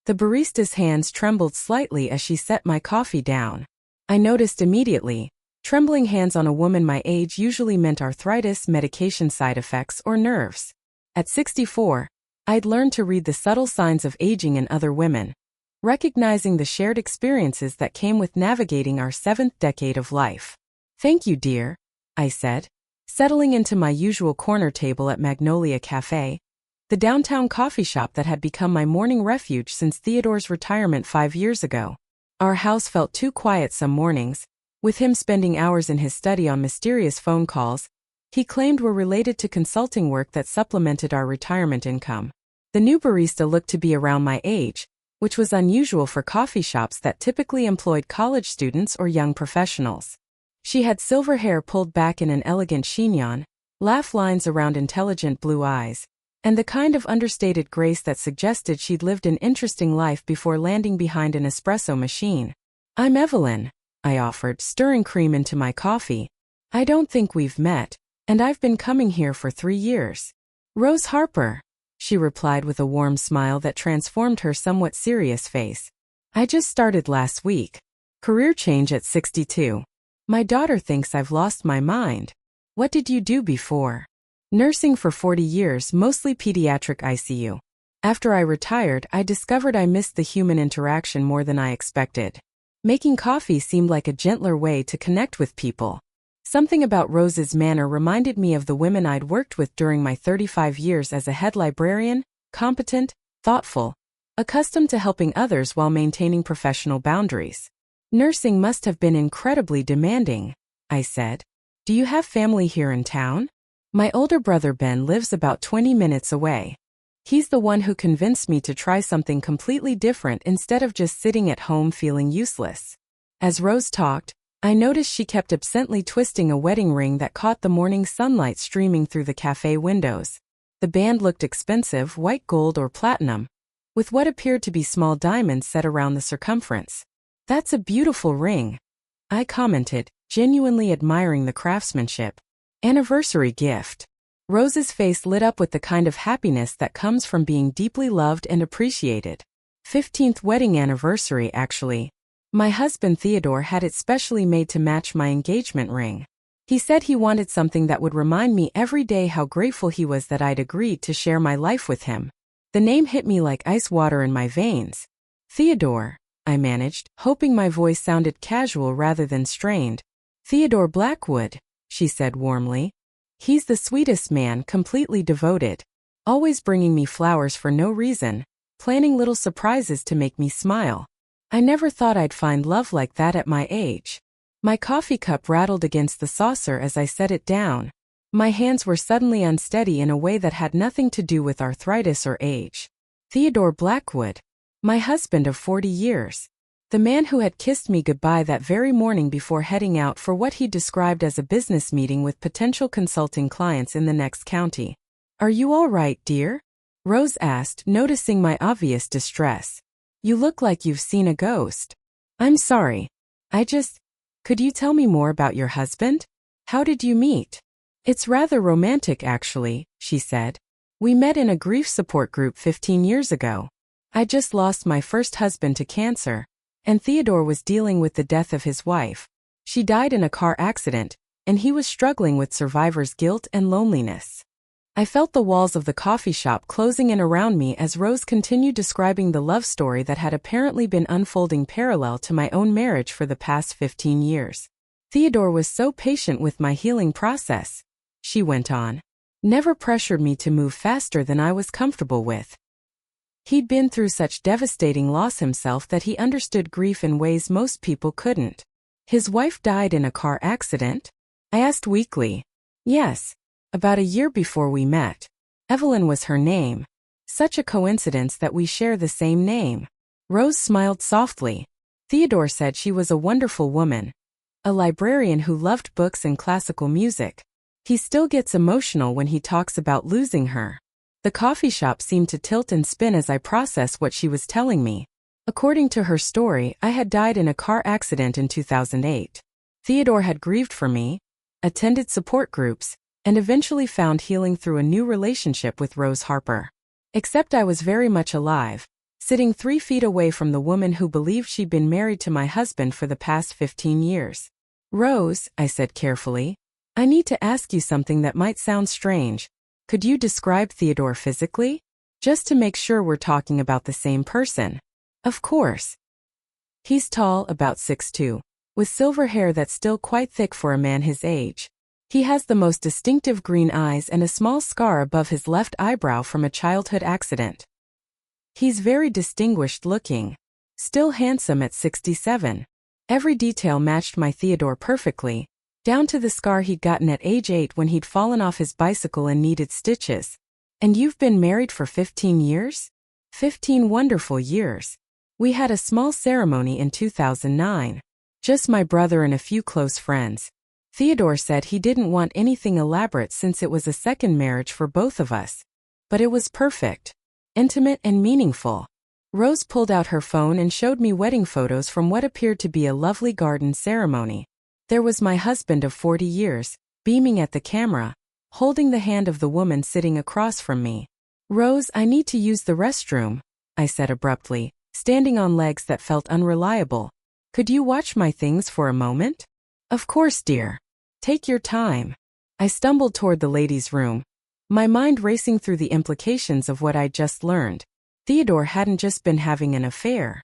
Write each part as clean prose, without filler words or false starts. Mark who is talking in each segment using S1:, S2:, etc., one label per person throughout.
S1: The barista's hands trembled slightly as she set my coffee down. I noticed immediately. Trembling hands on a woman my age usually meant arthritis, medication side effects, or nerves. At 64, I'd learned to read the subtle signs of aging in other women, recognizing the shared experiences that came with navigating our 7th decade of life. "Thank you, dear," I said, settling into my usual corner table at Magnolia Cafe, the downtown coffee shop that had become my morning refuge since Theodore's retirement 5 years ago. Our house felt too quiet some mornings, with him spending hours in his study on mysterious phone calls he claimed were related to consulting work that supplemented our retirement income. The new barista looked to be around my age, which was unusual for coffee shops that typically employed college students or young professionals. She had silver hair pulled back in an elegant chignon, laugh lines around intelligent blue eyes, and the kind of understated grace that suggested she'd lived an interesting life before landing behind an espresso machine. "I'm Evelyn," I offered, stirring cream into my coffee. "I don't think we've met, and I've been coming here for 3 years." "Rose Harper," she replied with a warm smile that transformed her somewhat serious face. "I just started last week. Career change at 62. My daughter thinks I've lost my mind." "What did you do before?" "Nursing for 40 years, mostly pediatric ICU. After I retired, I discovered I missed the human interaction more than I expected. Making coffee seemed like a gentler way to connect with people." Something about Rose's manner reminded me of the women I'd worked with during my 35 years as a head librarian, competent, thoughtful, accustomed to helping others while maintaining professional boundaries. "Nursing must have been incredibly demanding," I said. "Do you have family here in town?" "My older brother Ben lives about 20 minutes away. He's the one who convinced me to try something completely different instead of just sitting at home feeling useless." As Rose talked, I noticed she kept absently twisting a wedding ring that caught the morning sunlight streaming through the cafe windows. The band looked expensive, white gold or platinum, with what appeared to be small diamonds set around the circumference. "That's a beautiful ring," I commented, genuinely admiring the craftsmanship. "Anniversary gift." Rose's face lit up with the kind of happiness that comes from being deeply loved and appreciated. 15th wedding anniversary, actually. My husband Theodore had it specially made to match my engagement ring. He said he wanted something that would remind me every day how grateful he was that I'd agreed to share my life with him. The name hit me like ice water in my veins. "Theodore," I managed, hoping my voice sounded casual rather than strained. "Theodore Blackwood," she said warmly. "He's the sweetest man, completely devoted. Always bringing me flowers for no reason, planning little surprises to make me smile. I never thought I'd find love like that at my age." My coffee cup rattled against the saucer as I set it down. My hands were suddenly unsteady in a way that had nothing to do with arthritis or age. Theodore Blackwood. My husband of 40 years. The man who had kissed me goodbye that very morning before heading out for what he described as a business meeting with potential consulting clients in the next county. "Are you all right, dear?" Rose asked, noticing my obvious distress. "You look like you've seen a ghost." "I'm sorry. Could you tell me more about your husband? How did you meet?" "It's rather romantic, actually," she said. "We met in a grief support group 15 years ago. I just lost my first husband to cancer, and Theodore was dealing with the death of his wife. She died in a car accident, and he was struggling with survivor's guilt and loneliness." I felt the walls of the coffee shop closing in around me as Rose continued describing the love story that had apparently been unfolding parallel to my own marriage for the past 15 years. "Theodore was so patient with my healing process," she went on. "Never pressured me to move faster than I was comfortable with. He'd been through such devastating loss himself that he understood grief in ways most people couldn't." "His wife died in a car accident?" I asked weakly. "Yes. About a year before we met. Evelyn was her name. Such a coincidence that we share the same name." Rose smiled softly. "Theodore said she was a wonderful woman. A librarian who loved books and classical music. He still gets emotional when he talks about losing her." The coffee shop seemed to tilt and spin as I processed what she was telling me. According to her story, I had died in a car accident in 2008. Theodore had grieved for me, attended support groups, and eventually found healing through a new relationship with Rose Harper. Except I was very much alive, sitting 3 feet away from the woman who believed she'd been married to my husband for the past 15 years. Rose, I said carefully, I need to ask you something that might sound strange. Could you describe Theodore physically? Just to make sure we're talking about the same person. Of course. He's tall, about 6'2", with silver hair that's still quite thick for a man his age. He has the most distinctive green eyes and a small scar above his left eyebrow from a childhood accident. He's very distinguished looking. Still handsome at 67. Every detail matched my Theodore perfectly, down to the scar he'd gotten at age 8 when he'd fallen off his bicycle and needed stitches. And you've been married for 15 years? 15 wonderful years. We had a small ceremony in 2009. Just my brother and a few close friends. Theodore said he didn't want anything elaborate since it was a second marriage for both of us. But it was perfect. Intimate and meaningful. Rose pulled out her phone and showed me wedding photos from what appeared to be a lovely garden ceremony. There was my husband of 40 years, beaming at the camera, holding the hand of the woman sitting across from me. Rose, I need to use the restroom, I said abruptly, standing on legs that felt unreliable. Could you watch my things for a moment? Of course, dear. Take your time. I stumbled toward the ladies' room, my mind racing through the implications of what I'd just learned. Theodore hadn't just been having an affair.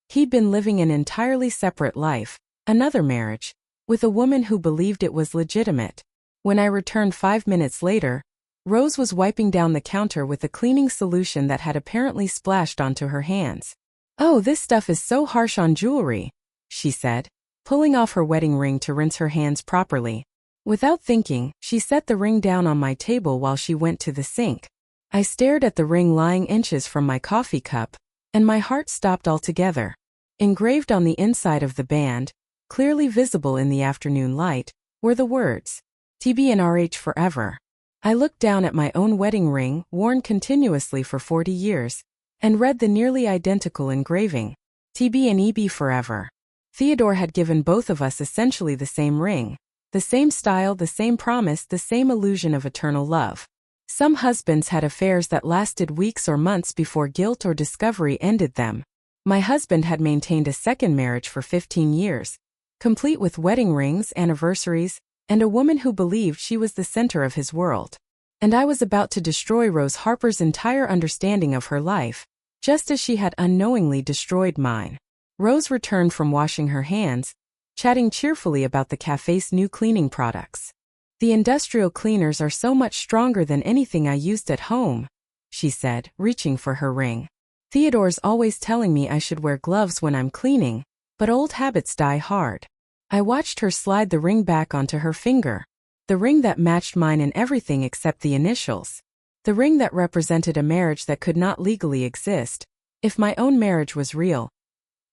S1: He'd been living an entirely separate life, another marriage, with a woman who believed it was legitimate. When I returned 5 minutes later, Rose was wiping down the counter with a cleaning solution that had apparently splashed onto her hands. Oh, this stuff is so harsh on jewelry, she said, pulling off her wedding ring to rinse her hands properly. Without thinking, she set the ring down on my table while she went to the sink. I stared at the ring lying inches from my coffee cup, and my heart stopped altogether. Engraved on the inside of the band, clearly visible in the afternoon light, were the words, TBNRH forever. I looked down at my own wedding ring, worn continuously for 40 years, and read the nearly identical engraving, TB and EB forever. Theodore had given both of us essentially the same ring, the same style, the same promise, the same illusion of eternal love. Some husbands had affairs that lasted weeks or months before guilt or discovery ended them. My husband had maintained a second marriage for 15 years, complete with wedding rings, anniversaries, and a woman who believed she was the center of his world. And I was about to destroy Rose Harper's entire understanding of her life, just as she had unknowingly destroyed mine. Rose returned from washing her hands, chatting cheerfully about the cafe's new cleaning products. The industrial cleaners are so much stronger than anything I used at home, she said, reaching for her ring. Theodore's always telling me I should wear gloves when I'm cleaning, but old habits die hard. I watched her slide the ring back onto her finger, the ring that matched mine in everything except the initials, the ring that represented a marriage that could not legally exist, if my own marriage was real.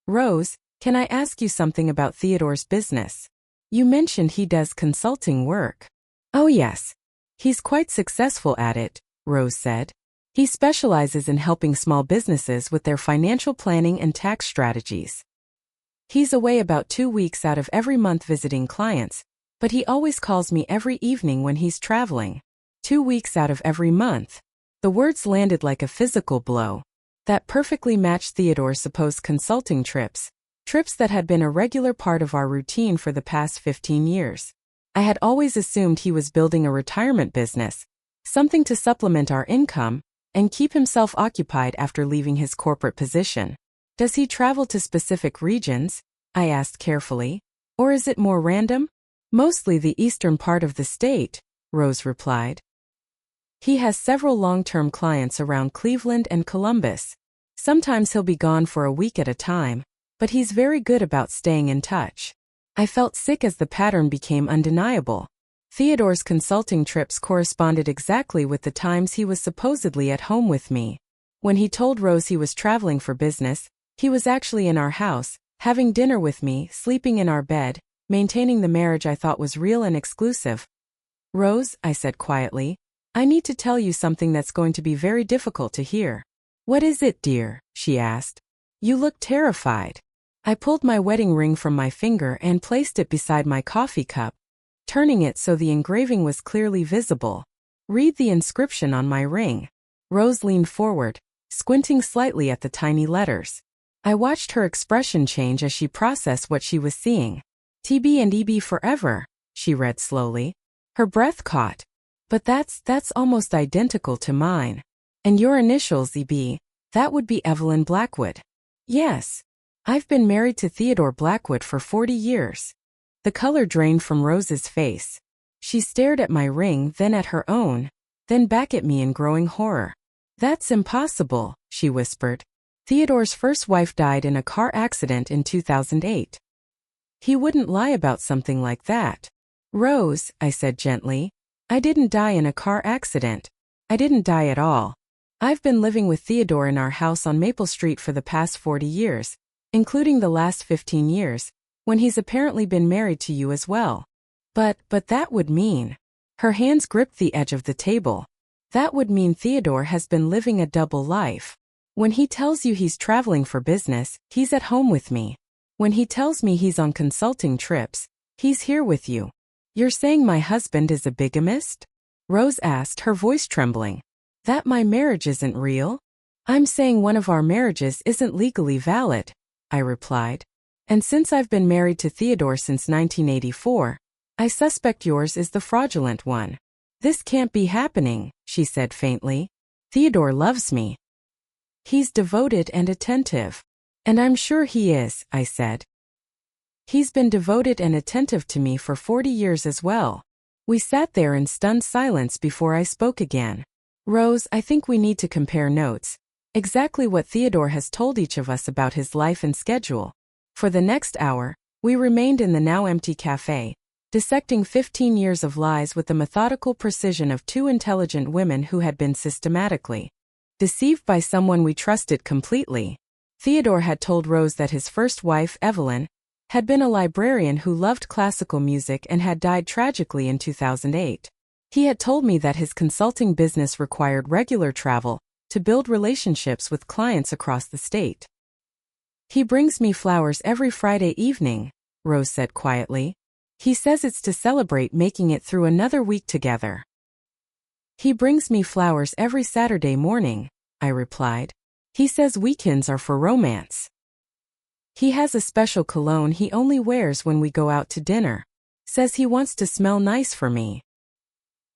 S1: Rose, can I ask you something about Theodore's business? You mentioned he does consulting work. Oh yes. He's quite successful at it, Rose said. He specializes in helping small businesses with their financial planning and tax strategies. He's away about 2 weeks out of every month visiting clients, but he always calls me every evening when he's traveling. 2 weeks out of every month. The words landed like a physical blow. That perfectly matched Theodore's supposed consulting trips that had been a regular part of our routine for the past 15 years. I had always assumed he was building a retirement business, something to supplement our income and keep himself occupied after leaving his corporate position. Does he travel to specific regions? I asked carefully. Or is it more random? Mostly the eastern part of the state, Rose replied. He has several long-term clients around Cleveland and Columbus. Sometimes he'll be gone for a week at a time, but he's very good about staying in touch. I felt sick as the pattern became undeniable. Theodore's consulting trips corresponded exactly with the times he was supposedly at home with me. When he told Rose he was traveling for business, he was actually in our house, having dinner with me, sleeping in our bed, maintaining the marriage I thought was real and exclusive. Rose, I said quietly, I need to tell you something that's going to be very difficult to hear. What is it, dear? She asked. You look terrified. I pulled my wedding ring from my finger and placed it beside my coffee cup, turning it so the engraving was clearly visible. Read the inscription on my ring. Rose leaned forward, squinting slightly at the tiny letters. I watched her expression change as she processed what she was seeing. TB and EB forever, she read slowly. Her breath caught. But that's almost identical to mine. And your initials, EB, that would be Evelyn Blackwood. Yes. I've been married to Theodore Blackwood for 40 years. The color drained from Rose's face. She stared at my ring, then at her own, then back at me in growing horror. That's impossible, she whispered. Theodore's first wife died in a car accident in 2008. He wouldn't lie about something like that. Rose, I said gently, I didn't die in a car accident. I didn't die at all. I've been living with Theodore in our house on Maple Street for the past 40 years, including the last 15 years, when he's apparently been married to you as well. But that would mean. Her hands gripped the edge of the table. That would mean Theodore has been living a double life. When he tells you he's traveling for business, he's at home with me. When he tells me he's on consulting trips, he's here with you. You're saying my husband is a bigamist? Rose asked, her voice trembling. That my marriage isn't real? I'm saying one of our marriages isn't legally valid, I replied. And since I've been married to Theodore since 1984, I suspect yours is the fraudulent one. This can't be happening, she said faintly. Theodore loves me. He's devoted and attentive. And I'm sure he is, I said. He's been devoted and attentive to me for 40 years as well. We sat there in stunned silence before I spoke again. Rose, I think we need to compare notes. Exactly what Theodore has told each of us about his life and schedule. For the next hour, we remained in the now empty cafe, dissecting 15 years of lies with the methodical precision of two intelligent women who had been systematically deceived by someone we trusted completely. Theodore had told Rose that his first wife, Evelyn, had been a librarian who loved classical music and had died tragically in 2008. He had told me that his consulting business required regular travel to build relationships with clients across the state. He brings me flowers every Friday evening, Rose said quietly. He says it's to celebrate making it through another week together. He brings me flowers every Saturday morning, I replied. He says weekends are for romance. He has a special cologne he only wears when we go out to dinner. Says he wants to smell nice for me.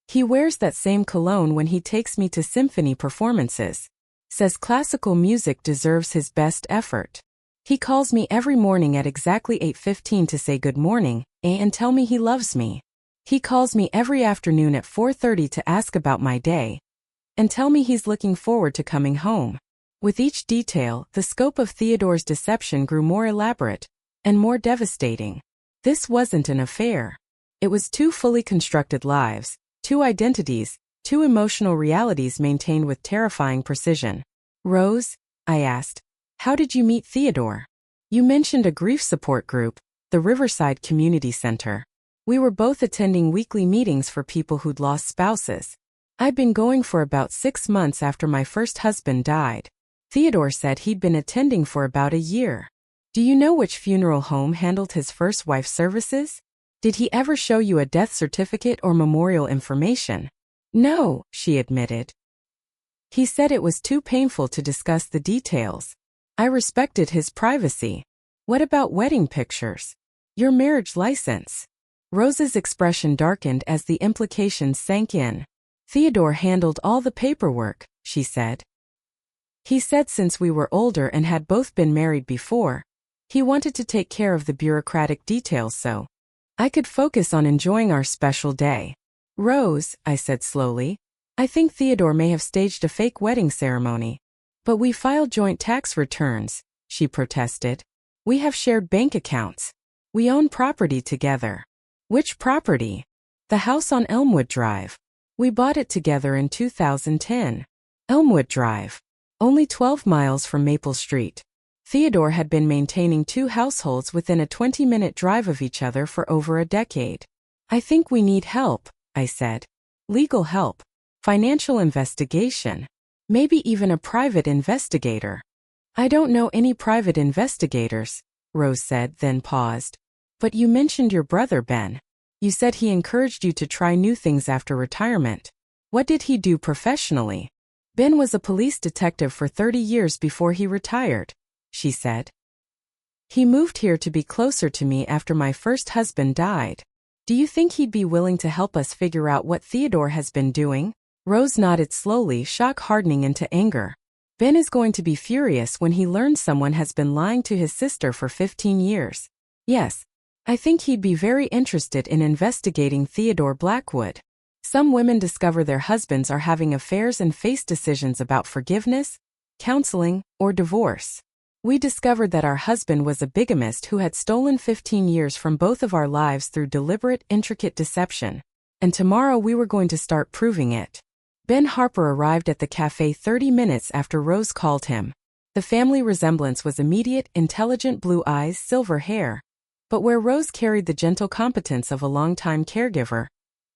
S1: He wears that same cologne when he takes me to symphony performances. Says classical music deserves his best effort. He calls me every morning at exactly 8:15 to say good morning, and tell me he loves me. He calls me every afternoon at 4:30 to ask about my day, and tell me he's looking forward to coming home. With each detail, the scope of Theodore's deception grew more elaborate, and more devastating. This wasn't an affair. It was two fully constructed lives, two identities, two emotional realities maintained with terrifying precision. Rose, I asked, how did you meet Theodore? You mentioned a grief support group, the Riverside Community Center. We were both attending weekly meetings for people who'd lost spouses. I'd been going for about 6 months after my first husband died. Theodore said he'd been attending for about a year. Do you know which funeral home handled his first wife's services? Did he ever show you a death certificate or memorial information? No, she admitted. He said it was too painful to discuss the details. I respected his privacy. What about wedding pictures? Your marriage license? Rose's expression darkened as the implications sank in. Theodore handled all the paperwork, she said. He said since we were older and had both been married before, he wanted to take care of the bureaucratic details so I could focus on enjoying our special day. Rose, I said slowly, I think Theodore may have staged a fake wedding ceremony. But we filed joint tax returns, she protested. We have shared bank accounts. We own property together. Which property? The house on Elmwood Drive. We bought it together in 2010. Elmwood Drive. Only 12 miles from Maple Street. Theodore had been maintaining two households within a 20-minute drive of each other for over a decade. I think we need help, I said. Legal help. Financial investigation. Maybe even a private investigator. I don't know any private investigators, Rose said, then paused. But you mentioned your brother Ben. You said he encouraged you to try new things after retirement. What did he do professionally? Ben was a police detective for 30 years before he retired, she said. He moved here to be closer to me after my first husband died. Do you think he'd be willing to help us figure out what Theodore has been doing? Rose nodded slowly, shock hardening into anger. Ben is going to be furious when he learns someone has been lying to his sister for 15 years. Yes, I think he'd be very interested in investigating Theodore Blackwood. Some women discover their husbands are having affairs and face decisions about forgiveness, counseling, or divorce. We discovered that our husband was a bigamist who had stolen 15 years from both of our lives through deliberate, intricate deception. And tomorrow we were going to start proving it. Ben Harper arrived at the cafe 30 minutes after Rose called him. The family resemblance was immediate, intelligent blue eyes, silver hair. But where Rose carried the gentle competence of a longtime caregiver,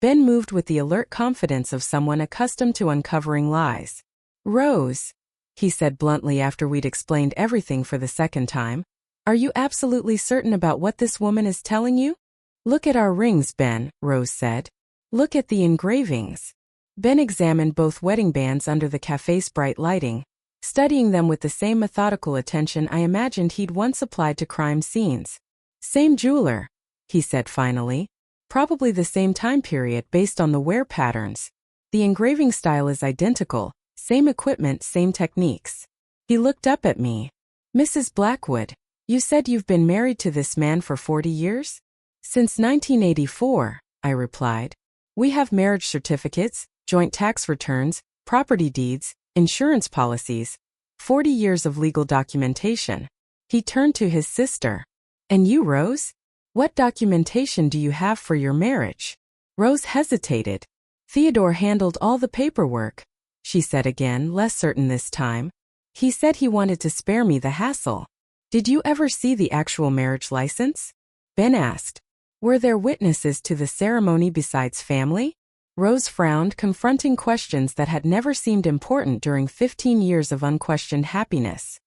S1: Ben moved with the alert confidence of someone accustomed to uncovering lies. Rose, he said bluntly after we'd explained everything for the second time, are you absolutely certain about what this woman is telling you? Look at our rings, Ben, Rose said. Look at the engravings. Ben examined both wedding bands under the cafe's bright lighting, studying them with the same methodical attention I imagined he'd once applied to crime scenes. Same jeweler, he said finally. Probably the same time period based on the wear patterns. The engraving style is identical, same equipment, same techniques. He looked up at me. Mrs. Blackwood, you said you've been married to this man for 40 years? Since 1984, I replied. We have marriage certificates, joint tax returns, property deeds, insurance policies, 40 years of legal documentation. He turned to his sister. And you, Rose? What documentation do you have for your marriage? Rose hesitated. Theodore handled all the paperwork, she said again, less certain this time. He said he wanted to spare me the hassle. Did you ever see the actual marriage license? Ben asked. Were there witnesses to the ceremony besides family? Rose frowned, confronting questions that had never seemed important during 15 years of unquestioned happiness.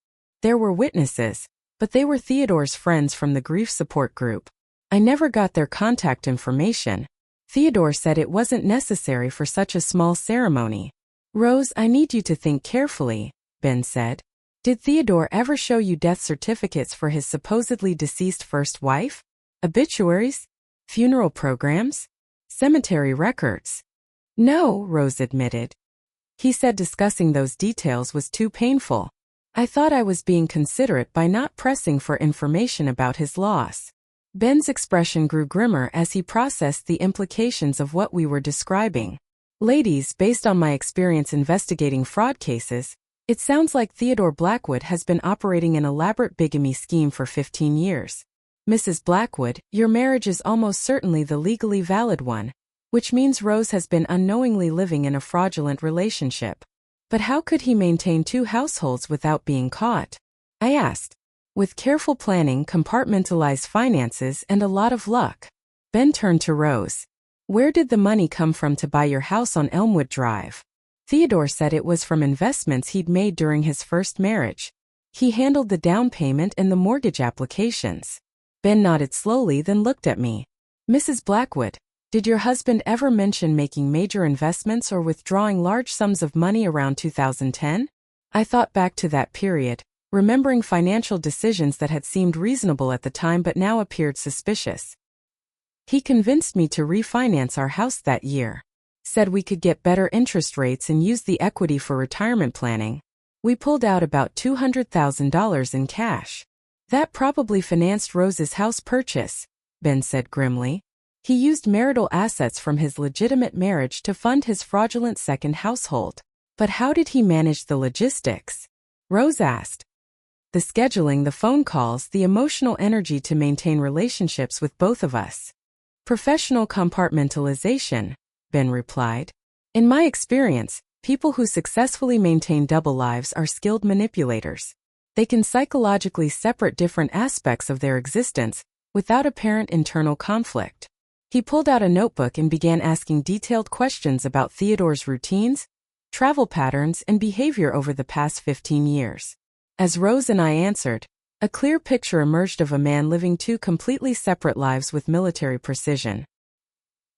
S1: There were witnesses, but they were Theodore's friends from the grief support group. I never got their contact information. Theodore said it wasn't necessary for such a small ceremony. Rose, I need you to think carefully, Ben said. Did Theodore ever show you death certificates for his supposedly deceased first wife? Obituaries? Funeral programs? Cemetery records? No, Rose admitted. He said discussing those details was too painful. I thought I was being considerate by not pressing for information about his loss. Ben's expression grew grimmer as he processed the implications of what we were describing. Ladies, based on my experience investigating fraud cases, it sounds like Theodore Blackwood has been operating an elaborate bigamy scheme for 15 years. Mrs. Blackwood, your marriage is almost certainly the legally valid one, which means Rose has been unknowingly living in a fraudulent relationship. But how could he maintain two households without being caught? I asked. With careful planning, compartmentalized finances, and a lot of luck. Ben turned to Rose. Where did the money come from to buy your house on Elmwood Drive? Theodore said it was from investments he'd made during his first marriage. He handled the down payment and the mortgage applications. Ben nodded slowly, then looked at me. Mrs. Blackwood, did your husband ever mention making major investments or withdrawing large sums of money around 2010? I thought back to that period, remembering financial decisions that had seemed reasonable at the time but now appeared suspicious. He convinced me to refinance our house that year. Said we could get better interest rates and use the equity for retirement planning. We pulled out about $200,000 in cash. That probably financed Rose's house purchase, Ben said grimly. He used marital assets from his legitimate marriage to fund his fraudulent second household. But how did he manage the logistics? Rose asked. The scheduling, the phone calls, the emotional energy to maintain relationships with both of us. Professional compartmentalization, Ben replied. In my experience, people who successfully maintain double lives are skilled manipulators. They can psychologically separate different aspects of their existence without apparent internal conflict. He pulled out a notebook and began asking detailed questions about Theodore's routines, travel patterns, and behavior over the past 15 years. As Rose and I answered, a clear picture emerged of a man living two completely separate lives with military precision.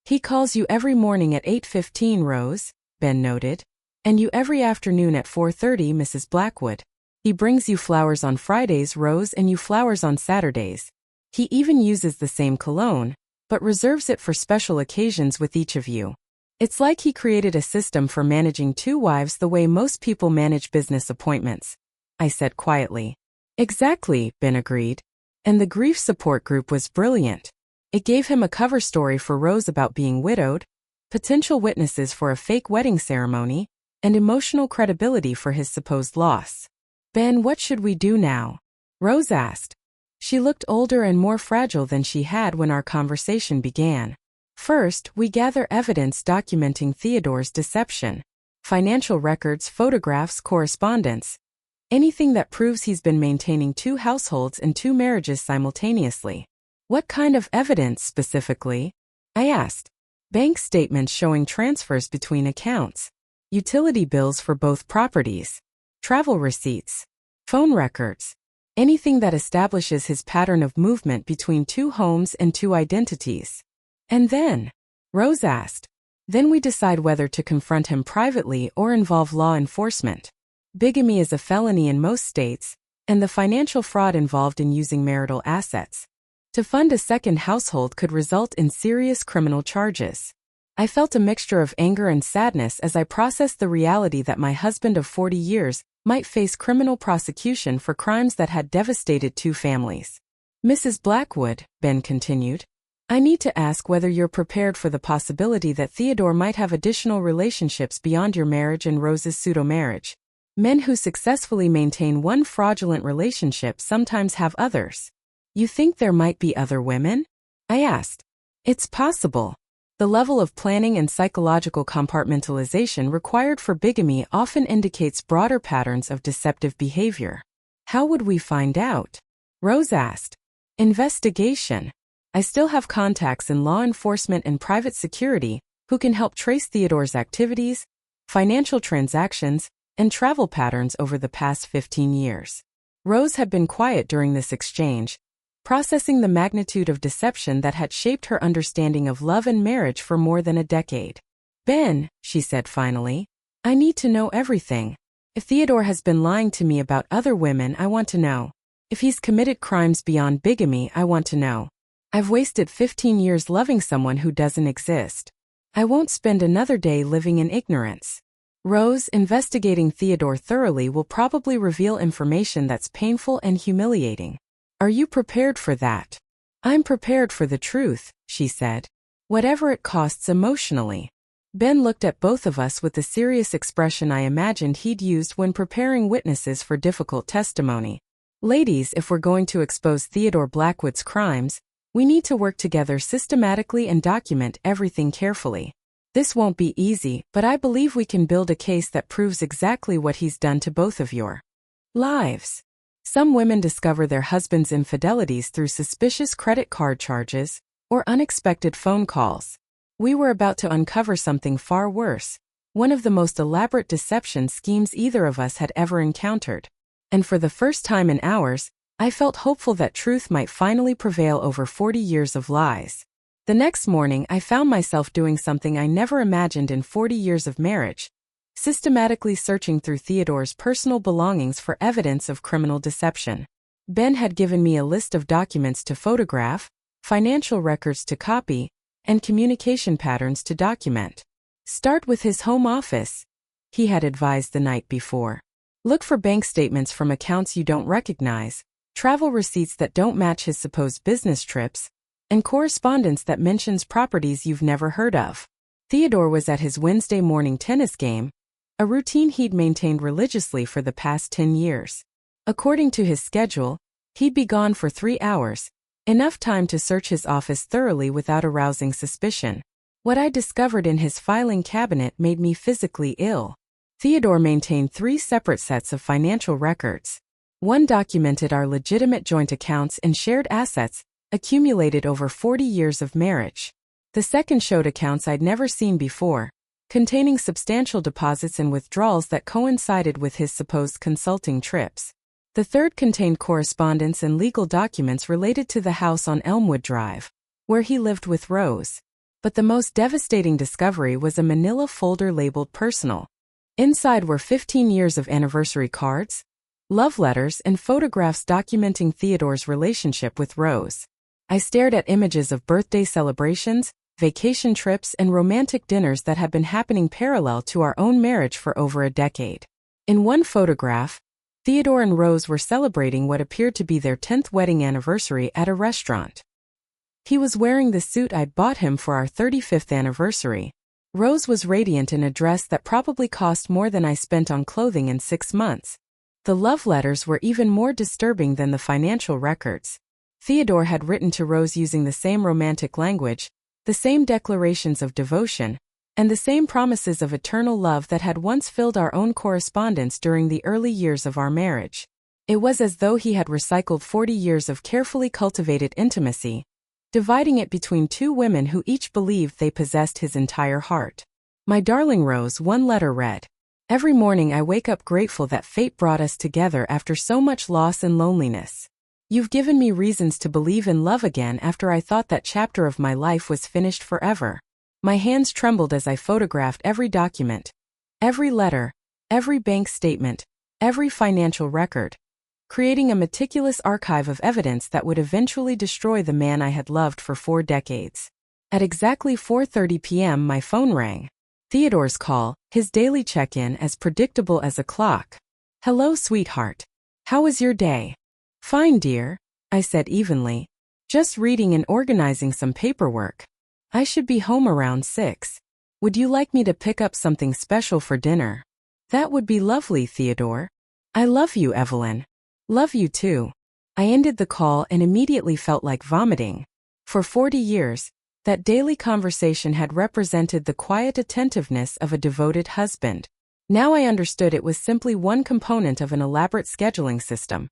S1: He calls you every morning at 8:15, Rose, Ben noted. And you every afternoon at 4:30, Mrs. Blackwood. He brings you flowers on Fridays, Rose, and you flowers on Saturdays. He even uses the same cologne, but reserves it for special occasions with each of you. It's like he created a system for managing two wives the way most people manage business appointments, I said quietly. Exactly, Ben agreed. And the grief support group was brilliant. It gave him a cover story for Rose about being widowed, potential witnesses for a fake wedding ceremony, and emotional credibility for his supposed loss. Ben, what should we do now? Rose asked. She looked older and more fragile than she had when our conversation began. First, we gather evidence documenting Theodore's deception. Financial records, photographs, correspondence. Anything that proves he's been maintaining two households and two marriages simultaneously. What kind of evidence specifically? I asked. Bank statements showing transfers between accounts. Utility bills for both properties. Travel receipts. Phone records. Anything that establishes his pattern of movement between two homes and two identities. And then? Rose asked. Then we decide whether to confront him privately or involve law enforcement. Bigamy is a felony in most states, and the financial fraud involved in using marital assets to fund a second household could result in serious criminal charges. I felt a mixture of anger and sadness as I processed the reality that my husband of 40 years might face criminal prosecution for crimes that had devastated two families. Mrs. Blackwood, Ben continued, I need to ask whether you're prepared for the possibility that Theodore might have additional relationships beyond your marriage and Rose's pseudo-marriage. Men who successfully maintain one fraudulent relationship sometimes have others. You think there might be other women? I asked. It's possible. The level of planning and psychological compartmentalization required for bigamy often indicates broader patterns of deceptive behavior. How would we find out? Rose asked. Investigation. I still have contacts in law enforcement and private security who can help trace Theodore's activities, financial transactions, and travel patterns over the past 15 years. Rose had been quiet during this exchange, processing the magnitude of deception that had shaped her understanding of love and marriage for more than a decade. Ben, she said finally, I need to know everything. If Theodore has been lying to me about other women, I want to know. If he's committed crimes beyond bigamy, I want to know. I've wasted 15 years loving someone who doesn't exist. I won't spend another day living in ignorance. Rose, investigating Theodore thoroughly will probably reveal information that's painful and humiliating. Are you prepared for that? I'm prepared for the truth, she said. Whatever it costs emotionally. Ben looked at both of us with the serious expression I imagined he'd used when preparing witnesses for difficult testimony. Ladies, if we're going to expose Theodore Blackwood's crimes, we need to work together systematically and document everything carefully. This won't be easy, but I believe we can build a case that proves exactly what he's done to both of your lives. Some women discover their husband's infidelities through suspicious credit card charges or unexpected phone calls. We were about to uncover something far worse, one of the most elaborate deception schemes either of us had ever encountered. And for the first time in hours, I felt hopeful that truth might finally prevail over 40 years of lies. The next morning, I found myself doing something I never imagined in 40 years of marriage, systematically searching through Theodore's personal belongings for evidence of criminal deception. Ben had given me a list of documents to photograph, financial records to copy, and communication patterns to document. Start with his home office, he had advised the night before. Look for bank statements from accounts you don't recognize, travel receipts that don't match his supposed business trips, and correspondence that mentions properties you've never heard of. Theodore was at his Wednesday morning tennis game, a routine he'd maintained religiously for the past 10 years. According to his schedule, he'd be gone for 3 hours, enough time to search his office thoroughly without arousing suspicion. What I discovered in his filing cabinet made me physically ill. Theodore maintained 3 separate sets of financial records. One documented our legitimate joint accounts and shared assets accumulated over 40 years of marriage. The second showed accounts I'd never seen before, containing substantial deposits and withdrawals that coincided with his supposed consulting trips. The third contained correspondence and legal documents related to the house on Elmwood Drive, where he lived with Rose. But the most devastating discovery was a manila folder labeled personal. Inside were 15 years of anniversary cards, love letters, and photographs documenting Theodore's relationship with Rose. I stared at images of birthday celebrations, vacation trips, and romantic dinners that had been happening parallel to our own marriage for over a decade. In one photograph, Theodore and Rose were celebrating what appeared to be their 10th wedding anniversary at a restaurant. He was wearing the suit I'd bought him for our 35th anniversary. Rose was radiant in a dress that probably cost more than I spent on clothing in 6 months. The love letters were even more disturbing than the financial records. Theodore had written to Rose using the same romantic language, the same declarations of devotion, and the same promises of eternal love that had once filled our own correspondence during the early years of our marriage. It was as though he had recycled 40 years of carefully cultivated intimacy, dividing it between two women who each believed they possessed his entire heart. My darling Rose, one letter read. Every morning I wake up grateful that fate brought us together after so much loss and loneliness. You've given me reasons to believe in love again after I thought that chapter of my life was finished forever. My hands trembled as I photographed every document, every letter, every bank statement, every financial record, creating a meticulous archive of evidence that would eventually destroy the man I had loved for 4 decades. At exactly 4:30 p.m. my phone rang. Theodore's call, his daily check-in as predictable as a clock. Hello, sweetheart. How was your day? Fine, dear, I said evenly. Just reading and organizing some paperwork. I should be home around 6. Would you like me to pick up something special for dinner? That would be lovely, Theodore. I love you, Evelyn. Love you too. I ended the call and immediately felt like vomiting. For 40 years, that daily conversation had represented the quiet attentiveness of a devoted husband. Now I understood it was simply one component of an elaborate scheduling system.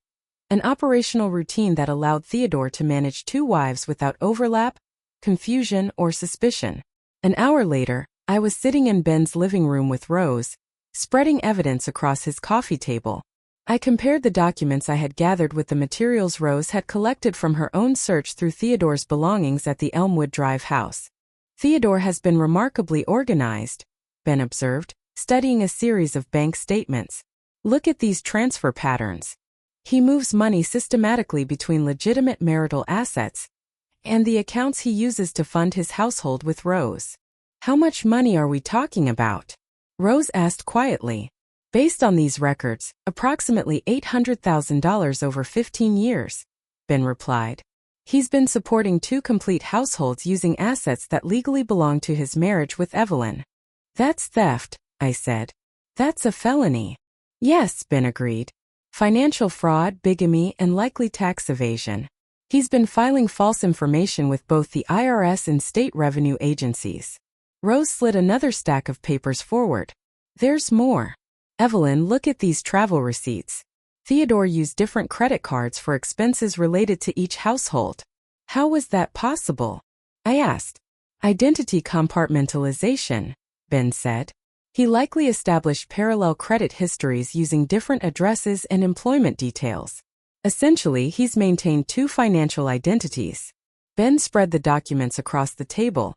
S1: An operational routine that allowed Theodore to manage 2 wives without overlap, confusion, or suspicion. An hour later, I was sitting in Ben's living room with Rose, spreading evidence across his coffee table. I compared the documents I had gathered with the materials Rose had collected from her own search through Theodore's belongings at the Elmwood Drive house. Theodore has been remarkably organized, Ben observed, studying a series of bank statements. Look at these transfer patterns. He moves money systematically between legitimate marital assets and the accounts he uses to fund his household with Rose. How much money are we talking about? Rose asked quietly. Based on these records, approximately $800,000 over 15 years, Ben replied. He's been supporting 2 complete households using assets that legally belong to his marriage with Evelyn. That's theft, I said. That's a felony. Yes, Ben agreed. Financial fraud, bigamy, and likely tax evasion. He's been filing false information with both the IRS and state revenue agencies. Rose slid another stack of papers forward. There's more. Evelyn, look at these travel receipts. Theodore used different credit cards for expenses related to each household. How was that possible? I asked. Identity compartmentalization, Ben said. He likely established parallel credit histories using different addresses and employment details. Essentially, he's maintained 2 financial identities. Ben spread the documents across the table,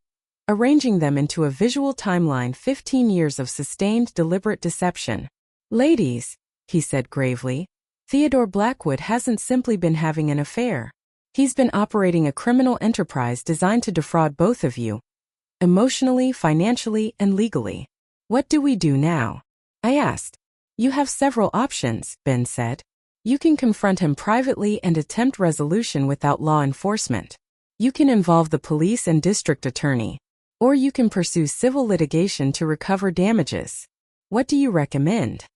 S1: arranging them into a visual timeline: 15 years of sustained, deliberate deception. Ladies, he said gravely, Theodore Blackwood hasn't simply been having an affair. He's been operating a criminal enterprise designed to defraud both of you, emotionally, financially, and legally. What do we do now? I asked. You have several options, Ben said. You can confront him privately and attempt resolution without law enforcement. You can involve the police and district attorney. Or you can pursue civil litigation to recover damages. What do you recommend?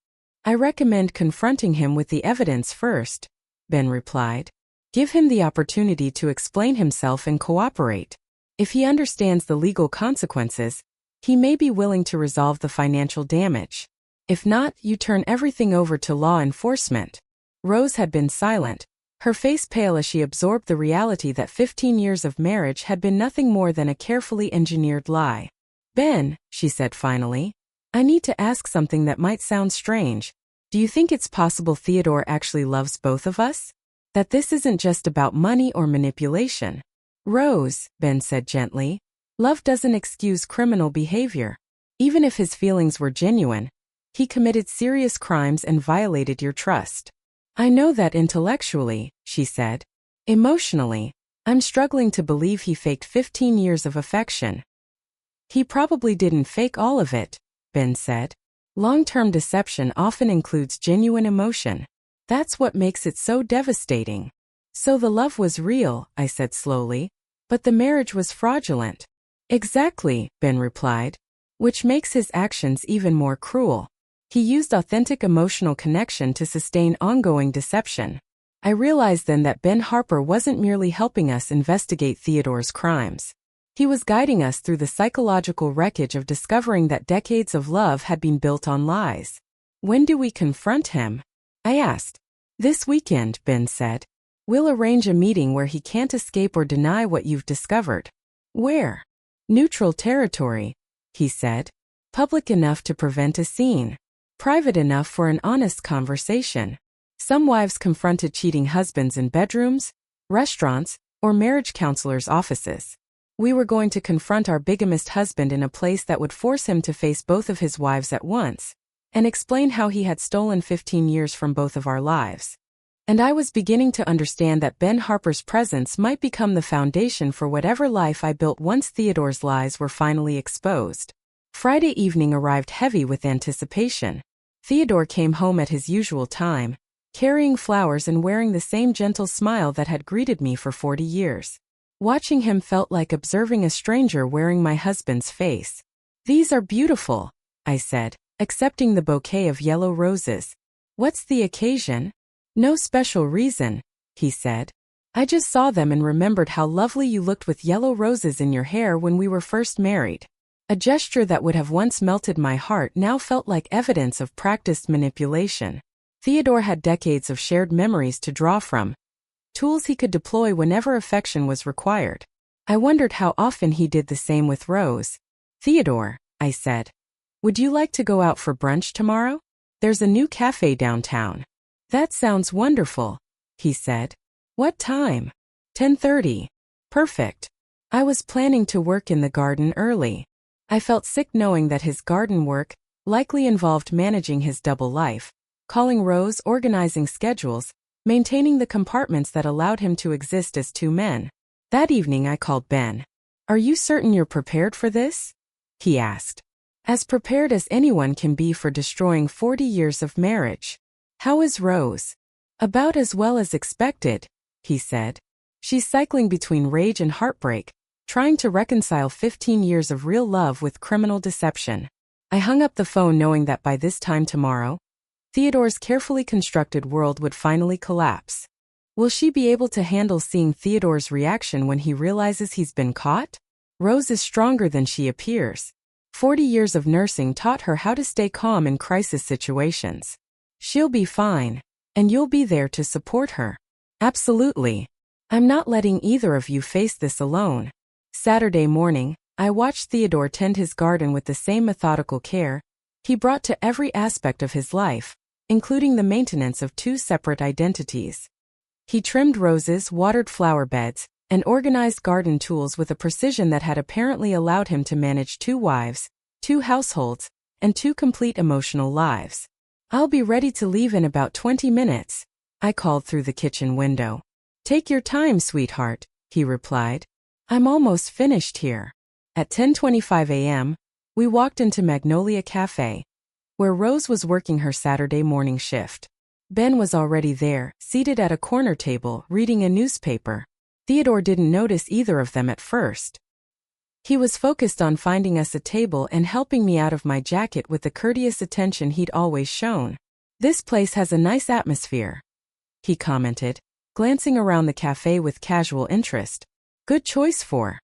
S1: I recommend confronting him with the evidence first, Ben replied. Give him the opportunity to explain himself and cooperate. If he understands the legal consequences, he may be willing to resolve the financial damage. If not, you turn everything over to law enforcement. Rose had been silent, her face pale as she absorbed the reality that 15 years of marriage had been nothing more than a carefully engineered lie. Ben, she said finally, I need to ask something that might sound strange. Do you think it's possible Theodore actually loves both of us? That this isn't just about money or manipulation? Rose, Ben said gently, love doesn't excuse criminal behavior. Even if his feelings were genuine, He committed serious crimes and violated your trust. I know that intellectually, she said. Emotionally, I'm struggling to believe he faked 15 years of affection. He probably didn't fake all of it, Ben said. Long-term deception often includes genuine emotion. That's what makes it so devastating. So the love was real, I said slowly, but the marriage was fraudulent. Exactly, Ben replied, which makes his actions even more cruel. He used authentic emotional connection to sustain ongoing deception. I realized then that Ben Harper wasn't merely helping us investigate Theodore's crimes. He was guiding us through the psychological wreckage of discovering that decades of love had been built on lies. When do we confront him? I asked. This weekend, Ben said. We'll arrange a meeting where he can't escape or deny what you've discovered. Where? Neutral territory, he said. Public enough to prevent a scene. Private enough for an honest conversation. Some wives confronted cheating husbands in bedrooms, restaurants, or marriage counselors' offices. We were going to confront our bigamist husband in a place that would force him to face both of his wives at once, and explain how he had stolen 15 years from both of our lives. And I was beginning to understand that Ben Harper's presence might become the foundation for whatever life I built once Theodore's lies were finally exposed. Friday evening arrived heavy with anticipation. Theodore came home at his usual time, carrying flowers and wearing the same gentle smile that had greeted me for 40 years. Watching him felt like observing a stranger wearing my husband's face. These are beautiful, I said, accepting the bouquet of yellow roses. What's the occasion? No special reason, he said. I just saw them and remembered how lovely you looked with yellow roses in your hair when we were first married. A gesture that would have once melted my heart now felt like evidence of practiced manipulation. Theodore had decades of shared memories to draw from, tools he could deploy whenever affection was required. I wondered how often he did the same with Rose. Theodore, I said, would you like to go out for brunch tomorrow? There's a new cafe downtown. That sounds wonderful, he said. What time? 10:30. Perfect. I was planning to work in the garden early. I felt sick knowing that his garden work likely involved managing his double life, calling Rose, organizing schedules, maintaining the compartments that allowed him to exist as two men. That evening I called Ben. Are you certain you're prepared for this? He asked. As prepared as anyone can be for destroying 40 years of marriage. How is Rose? About as well as expected, he said. She's cycling between rage and heartbreak, trying to reconcile 15 years of real love with criminal deception. I hung up the phone knowing that by this time tomorrow, Theodore's carefully constructed world would finally collapse. Will she be able to handle seeing Theodore's reaction when he realizes he's been caught? Rose is stronger than she appears. 40 years of nursing taught her how to stay calm in crisis situations. She'll be fine, and you'll be there to support her. Absolutely. I'm not letting either of you face this alone. Saturday morning, I watched Theodore tend his garden with the same methodical care he brought to every aspect of his life, including the maintenance of two separate identities. He trimmed roses, watered flower beds, and organized garden tools with a precision that had apparently allowed him to manage 2 wives, 2 households, and 2 complete emotional lives. I'll be ready to leave in about 20 minutes, I called through the kitchen window. Take your time, sweetheart, he replied. I'm almost finished here. At 10:25 a.m., we walked into Magnolia Cafe, where Rose was working her Saturday morning shift. Ben was already there, seated at a corner table, reading a newspaper. Theodore didn't notice either of them at first. He was focused on finding us a table and helping me out of my jacket with the courteous attention he'd always shown. This place has a nice atmosphere, he commented, glancing around the cafe with casual interest. Good choice for.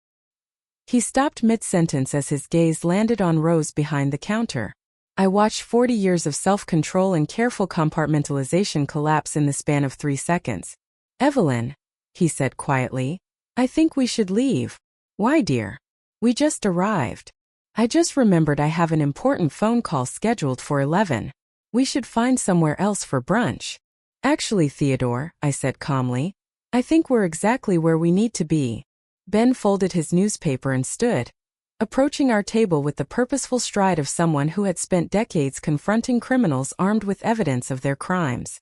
S1: He stopped mid-sentence as his gaze landed on Rose behind the counter. I watched 40 years of self-control and careful compartmentalization collapse in the span of 3 seconds. Evelyn, he said quietly, I think we should leave. Why, dear? We just arrived. I just remembered I have an important phone call scheduled for 11. We should find somewhere else for brunch. Actually, Theodore, I said calmly, I think we're exactly where we need to be. Ben folded his newspaper and stood, approaching our table with the purposeful stride of someone who had spent decades confronting criminals armed with evidence of their crimes.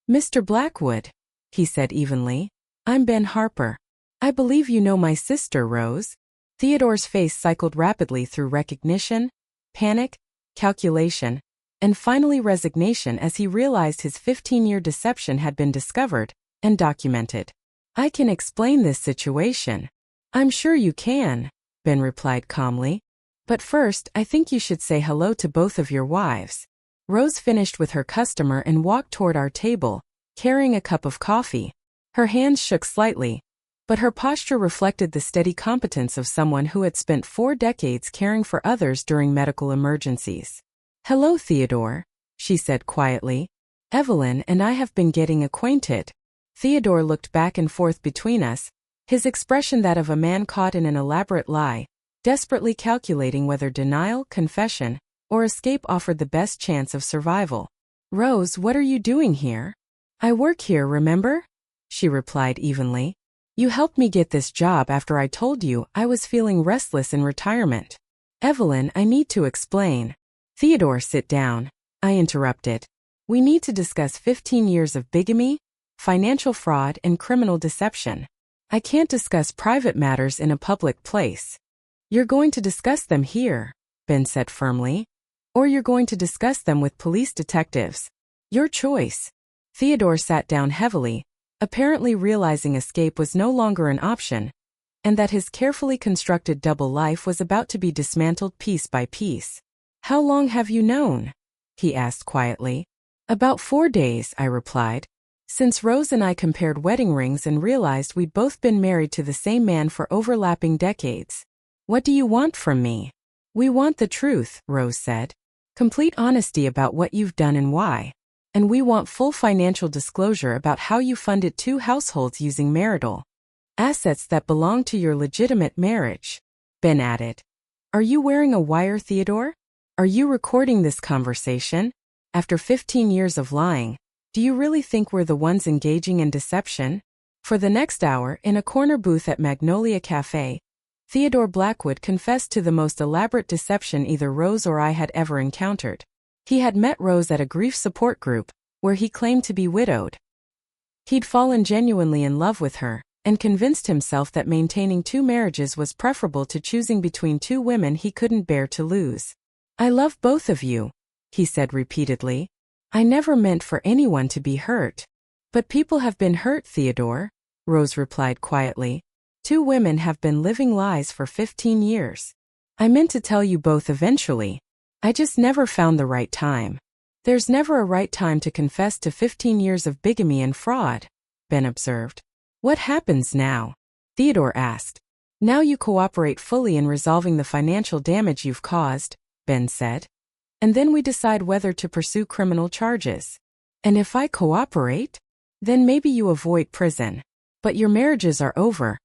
S1: "Mr. Blackwood," he said evenly, "I'm Ben Harper. I believe you know my sister, Rose." Theodore's face cycled rapidly through recognition, panic, calculation, and finally resignation as he realized his 15-year deception had been discovered and documented. "I can explain this situation." "I'm sure you can," Ben replied calmly. "But first, I think you should say hello to both of your wives." Rose finished with her customer and walked toward our table, carrying a cup of coffee. Her hands shook slightly, but her posture reflected the steady competence of someone who had spent 4 decades caring for others during medical emergencies. "Hello, Theodore," she said quietly. "Evelyn and I have been getting acquainted." Theodore looked back and forth between us, his expression that of a man caught in an elaborate lie, desperately calculating whether denial, confession, or escape offered the best chance of survival. "Rose, what are you doing here?" "I work here, remember?" she replied evenly. "You helped me get this job after I told you I was feeling restless in retirement." "Evelyn, I need to explain." "Theodore, sit down," I interrupted. "We need to discuss 15 years of bigamy, financial fraud, and criminal deception. I can't discuss private matters in a public place." "You're going to discuss them here," Ben said firmly. "Or you're going to discuss them with police detectives. Your choice." Theodore sat down heavily, apparently realizing escape was no longer an option, and that his carefully constructed double life was about to be dismantled piece by piece. "How long have you known?" he asked quietly. "About 4 days," I replied. "Since Rose and I compared wedding rings and realized we'd both been married to the same man for overlapping decades." "What do you want from me?" "We want the truth," Rose said. "Complete honesty about what you've done and why. And we want full financial disclosure about how you funded 2 households using marital assets that belong to your legitimate marriage," Ben added. "Are you wearing a wire, Theodore? Are you recording this conversation? After 15 years of lying, do you really think we're the ones engaging in deception?" For the next hour, in a corner booth at Magnolia Cafe, Theodore Blackwood confessed to the most elaborate deception either Rose or I had ever encountered. He had met Rose at a grief support group, where he claimed to be widowed. He'd fallen genuinely in love with her, and convinced himself that maintaining 2 marriages was preferable to choosing between 2 women he couldn't bear to lose. "I love both of you," he said repeatedly. "I never meant for anyone to be hurt." "But people have been hurt, Theodore," Rose replied quietly. 2 women have been living lies for 15 years. I meant to tell you both eventually. I just never found the right time." "There's never a right time to confess to 15 years of bigamy and fraud," Ben observed. "What happens now?" Theodore asked. "Now you cooperate fully in resolving the financial damage you've caused," Ben said. "And then we decide whether to pursue criminal charges. And if I cooperate, then maybe you avoid prison. But your marriages are over,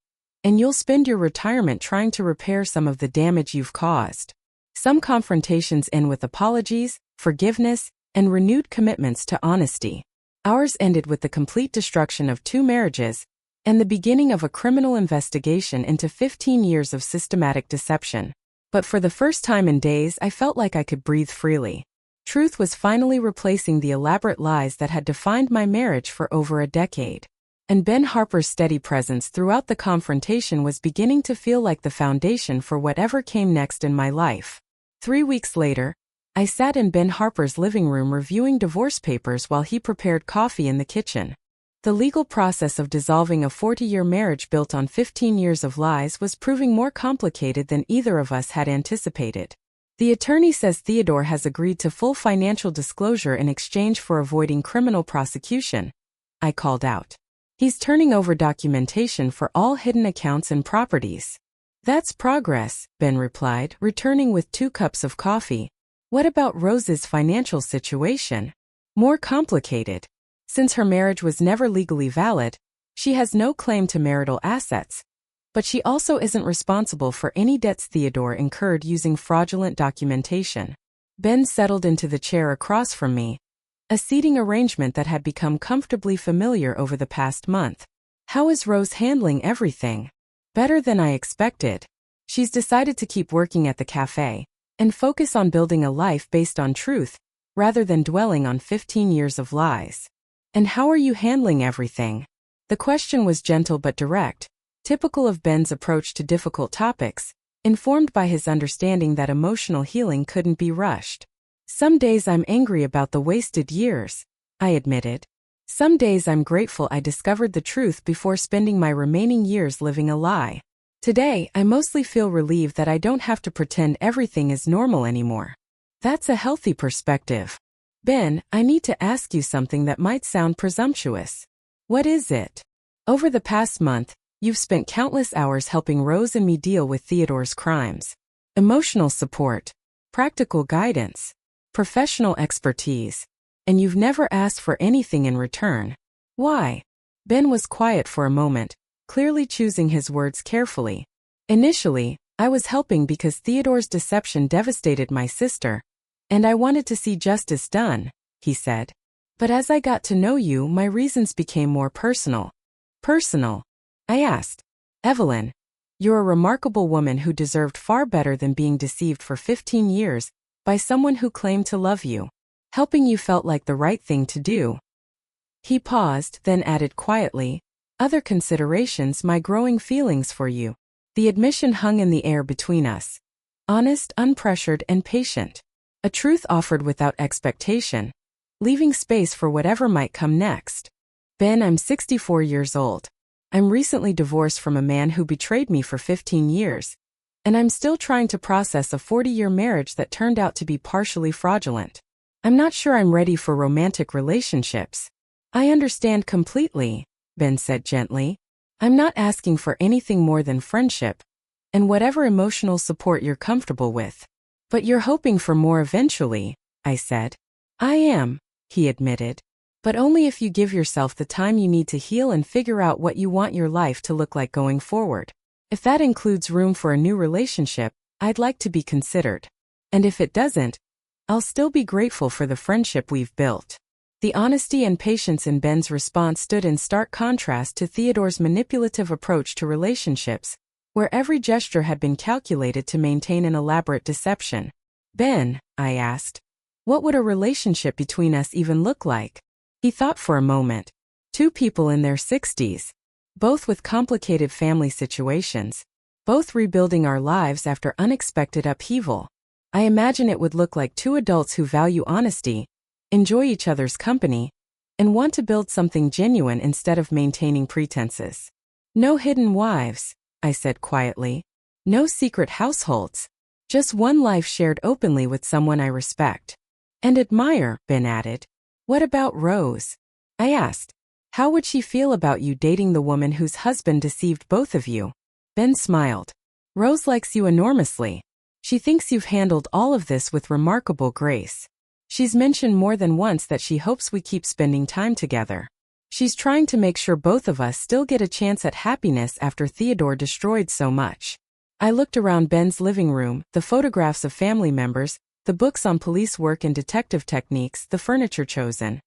S1: and you'll spend your retirement trying to repair some of the damage you've caused." Some confrontations end with apologies, forgiveness, and renewed commitments to honesty. Ours ended with the complete destruction of 2 marriages and the beginning of a criminal investigation into 15 years of systematic deception. But for the first time in days, I felt like I could breathe freely. Truth was finally replacing the elaborate lies that had defined my marriage for over a decade. And Ben Harper's steady presence throughout the confrontation was beginning to feel like the foundation for whatever came next in my life. 3 weeks later, I sat in Ben Harper's living room reviewing divorce papers while he prepared coffee in the kitchen. The legal process of dissolving a 40-year marriage built on 15 years of lies was proving more complicated than either of us had anticipated. "The attorney says Theodore has agreed to full financial disclosure in exchange for avoiding criminal prosecution," I called out. "He's turning over documentation for all hidden accounts and properties." "That's progress," Ben replied, returning with 2 cups of coffee. "What about Rose's financial situation?" "More complicated. Since her marriage was never legally valid, she has no claim to marital assets. But she also isn't responsible for any debts Theodore incurred using fraudulent documentation." Ben settled into the chair across from me, a seating arrangement that had become comfortably familiar over the past month. "How is Rose handling everything?" "Better than I expected," She's decided to keep working at the cafe and focus on building a life based on truth rather than dwelling on 15 years of lies. And how are you handling everything? The question was gentle but direct, typical of Ben's approach to difficult topics, informed by his understanding that emotional healing couldn't be rushed. Some days I'm angry about the wasted years, I admitted. Some days I'm grateful I discovered the truth before spending my remaining years living a lie. Today, I mostly feel relieved that I don't have to pretend everything is normal anymore. That's a healthy perspective. Ben, I need to ask you something that might sound presumptuous. What is it? Over the past month, you've spent countless hours helping Rose and me deal with Theodore's crimes. Emotional support, practical guidance, professional expertise, and you've never asked for anything in return. Why? Ben was quiet for a moment, clearly choosing his words carefully. Initially, I was helping because Theodore's deception devastated my sister, and I wanted to see justice done, he said. But as I got to know you, my reasons became more personal. Personal? I asked. Evelyn, you're a remarkable woman who deserved far better than being deceived for 15 years by someone who claimed to love you. Helping you felt like the right thing to do. He paused, then added quietly, other considerations, my growing feelings for you. The admission hung in the air between us. Honest, unpressured, and patient. A truth offered without expectation, leaving space for whatever might come next. Ben, I'm 64 years old. I'm recently divorced from a man who betrayed me for 15 years, and I'm still trying to process a 40-year marriage that turned out to be partially fraudulent. I'm not sure I'm ready for romantic relationships. I understand completely, Ben said gently. I'm not asking for anything more than friendship, and whatever emotional support you're comfortable with. But you're hoping for more eventually, I said. I am, he admitted. But only if you give yourself the time you need to heal and figure out what you want your life to look like going forward. If that includes room for a new relationship, I'd like to be considered. And if it doesn't, I'll still be grateful for the friendship we've built. The honesty and patience in Ben's response stood in stark contrast to Theodore's manipulative approach to relationships, where every gesture had been calculated to maintain an elaborate deception. Ben, I asked, what would a relationship between us even look like? He thought for a moment. Two people in their 60s, both with complicated family situations, both rebuilding our lives after unexpected upheaval. I imagine it would look like two adults who value honesty, enjoy each other's company, and want to build something genuine instead of maintaining pretenses. No hidden wives, I said quietly. No secret households. Just one life shared openly with someone I respect and admire, Ben added. What about Rose? I asked. How would she feel about you dating the woman whose husband deceived both of you? Ben smiled. Rose likes you enormously. She thinks you've handled all of this with remarkable grace. She's mentioned more than once that she hopes we keep spending time together. She's trying to make sure both of us still get a chance at happiness after Theodore destroyed so much. I looked around Ben's living room, the photographs of family members, the books on police work and detective techniques, the furniture chosen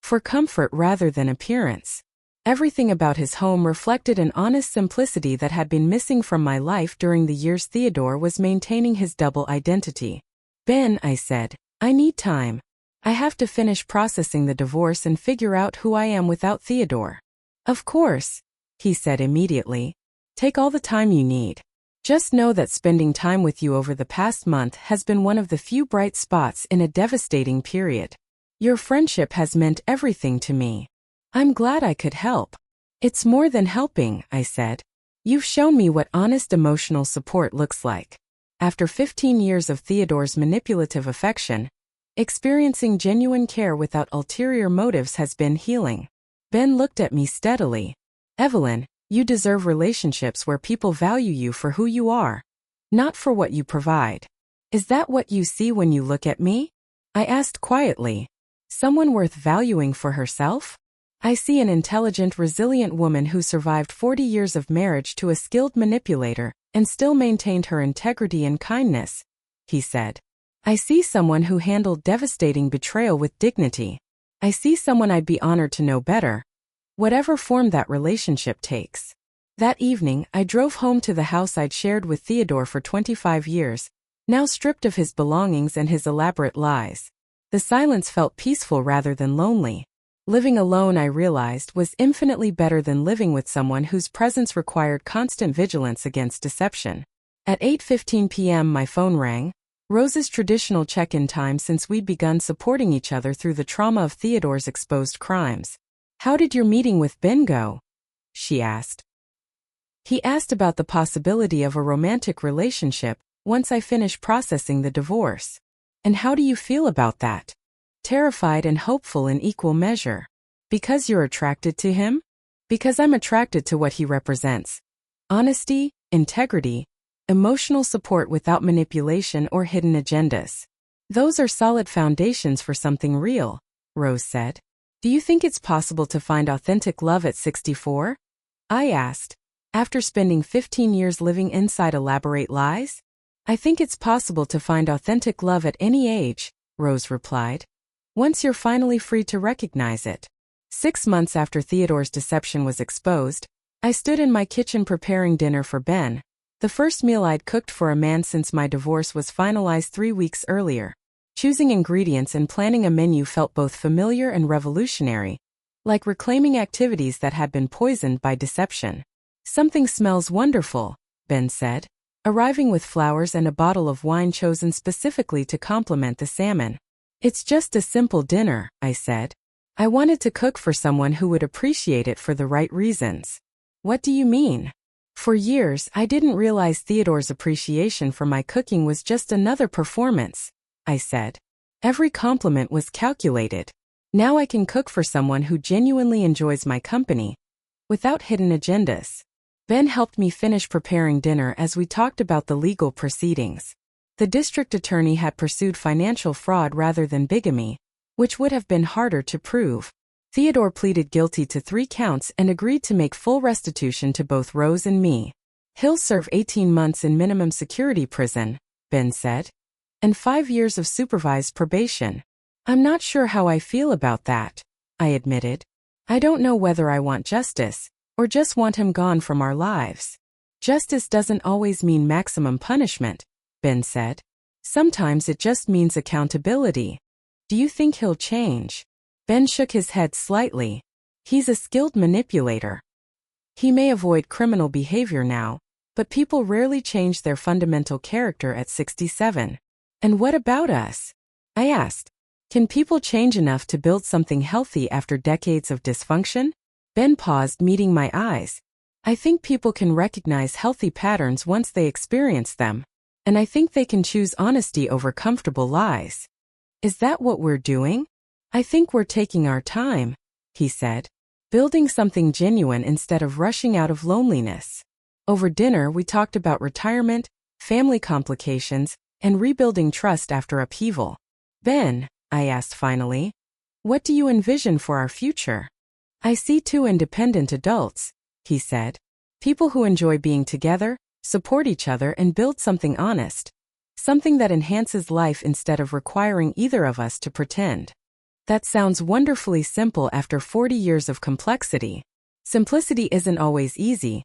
S1: for comfort rather than appearance. Everything about his home reflected an honest simplicity that had been missing from my life during the years Theodore was maintaining his double identity. Ben, I said, I need time. I have to finish processing the divorce and figure out who I am without Theodore. Of course, he said immediately. Take all the time you need. Just know that spending time with you over the past month has been one of the few bright spots in a devastating period. Your friendship has meant everything to me. I'm glad I could help. It's more than helping, I said. You've shown me what honest emotional support looks like. After 15 years of Theodore's manipulative affection, experiencing genuine care without ulterior motives has been healing. Ben looked at me steadily. Evelyn, you deserve relationships where people value you for who you are, not for what you provide. Is that what you see when you look at me? I asked quietly. Someone worth valuing for herself? I see an intelligent, resilient woman who survived 40 years of marriage to a skilled manipulator and still maintained her integrity and kindness, he said. I see someone who handled devastating betrayal with dignity. I see someone I'd be honored to know better, whatever form that relationship takes. That evening, I drove home to the house I'd shared with Theodore for 25 years, now stripped of his belongings and his elaborate lies. The silence felt peaceful rather than lonely. Living alone, I realized, was infinitely better than living with someone whose presence required constant vigilance against deception. At 8:15 p.m. my phone rang, Rose's traditional check-in time since we'd begun supporting each other through the trauma of Theodore's exposed crimes. "How did your meeting with Ben go?" she asked. He asked about the possibility of a romantic relationship once I finished processing the divorce. "And how do you feel about that?" "Terrified and hopeful in equal measure." "Because you're attracted to him?" "Because I'm attracted to what he represents. Honesty, integrity, emotional support without manipulation or hidden agendas. Those are solid foundations for something real," Rose said. "Do you think it's possible to find authentic love at 64? I asked. "After spending 15 years living inside elaborate lies?" "I think it's possible to find authentic love at any age," Rose replied. "Once you're finally free to recognize it." 6 months after Theodore's deception was exposed, I stood in my kitchen preparing dinner for Ben, the first meal I'd cooked for a man since my divorce was finalized 3 weeks earlier. Choosing ingredients and planning a menu felt both familiar and revolutionary, like reclaiming activities that had been poisoned by deception. "Something smells wonderful," Ben said, arriving with flowers and a bottle of wine chosen specifically to complement the salmon. "It's just a simple dinner," I said. "I wanted to cook for someone who would appreciate it for the right reasons." "What do you mean?" "For years, I didn't realize Theodore's appreciation for my cooking was just another performance," I said. "Every compliment was calculated. Now I can cook for someone who genuinely enjoys my company, without hidden agendas." Ben helped me finish preparing dinner as we talked about the legal proceedings. The district attorney had pursued financial fraud rather than bigamy, which would have been harder to prove. Theodore pleaded guilty to 3 counts and agreed to make full restitution to both Rose and me. "He'll serve 18 months in minimum security prison," Ben said, "and 5 years of supervised probation." "I'm not sure how I feel about that," I admitted. "I don't know whether I want justice, or just want him gone from our lives." "Justice doesn't always mean maximum punishment," Ben said. "Sometimes it just means accountability." "Do you think he'll change?" Ben shook his head slightly. "He's a skilled manipulator. He may avoid criminal behavior now, but people rarely change their fundamental character at 67. "And what about us?" I asked. "Can people change enough to build something healthy after decades of dysfunction?" Ben paused, meeting my eyes. "I think people can recognize healthy patterns once they experience them, and I think they can choose honesty over comfortable lies." "Is that what we're doing?" "I think we're taking our time," he said, "building something genuine instead of rushing out of loneliness." Over dinner, we talked about retirement, family complications, and rebuilding trust after upheaval. "Ben," I asked finally, "what do you envision for our future?" "I see 2 independent adults," he said. "People who enjoy being together, support each other, and build something honest. Something that enhances life instead of requiring either of us to pretend." That sounds wonderfully simple after 40 years of complexity. Simplicity isn't always easy,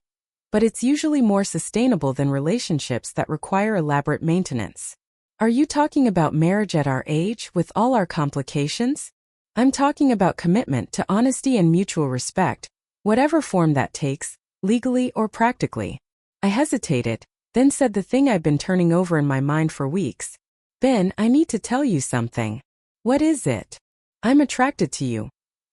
S1: but it's usually more sustainable than relationships that require elaborate maintenance. "Are you talking about marriage at our age with all our complications?" "I'm talking about commitment to honesty and mutual respect, whatever form that takes, legally or practically." I hesitated, then said the thing I'd been turning over in my mind for weeks. "Ben, I need to tell you something." "What is it?" "I'm attracted to you.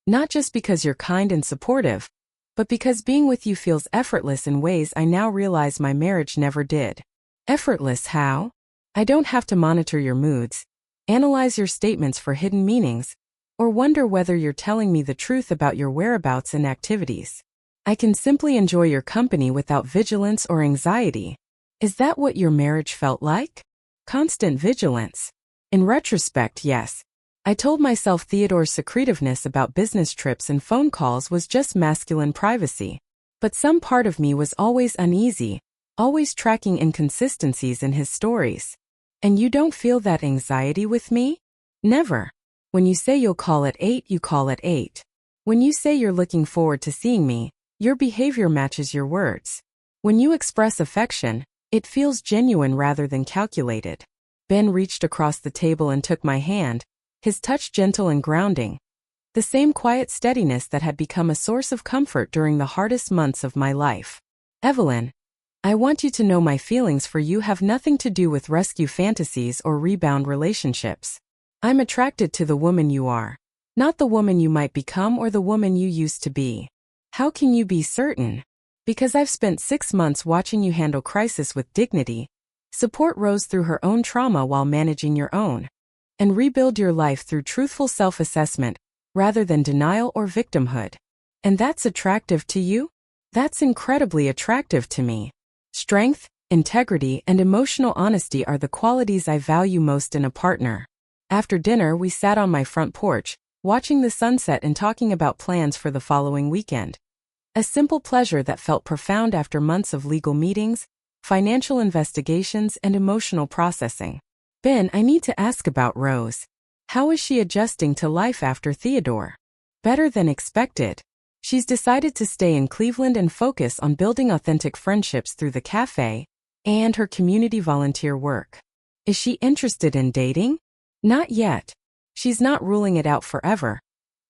S1: Not just because you're kind and supportive, but because being with you feels effortless in ways I now realize my marriage never did." "Effortless how?" "I don't have to monitor your moods, analyze your statements for hidden meanings, or wonder whether you're telling me the truth about your whereabouts and activities. I can simply enjoy your company without vigilance or anxiety." "Is that what your marriage felt like?" "Constant vigilance." In retrospect, yes. I told myself Theodore's secretiveness about business trips and phone calls was just masculine privacy. But some part of me was always uneasy, always tracking inconsistencies in his stories. "And you don't feel that anxiety with me?" "Never. When you say you'll call at 8, you call at 8. When you say you're looking forward to seeing me, Your behavior matches your words. When you express affection, it feels genuine rather than calculated. Ben reached across the table and took my hand, his touch gentle and grounding. The same quiet steadiness that had become a source of comfort during the hardest months of my life. Evelyn, I want you to know my feelings for you have nothing to do with rescue fantasies or rebound relationships. I'm attracted to the woman you are, not the woman you might become or the woman you used to be. How can you be certain? Because I've spent 6 months watching you handle crisis with dignity, support Rose through her own trauma while managing your own, and rebuild your life through truthful self-assessment, rather than denial or victimhood. And that's attractive to you? That's incredibly attractive to me. Strength, integrity, and emotional honesty are the qualities I value most in a partner. After dinner, we sat on my front porch, watching the sunset and talking about plans for the following weekend. A simple pleasure that felt profound after months of legal meetings, financial investigations, and emotional processing. Ben, I need to ask about Rose. How is she adjusting to life after Theodore? Better than expected. She's decided to stay in Cleveland and focus on building authentic friendships through the cafe and her community volunteer work. Is she interested in dating? Not yet. She's not ruling it out forever.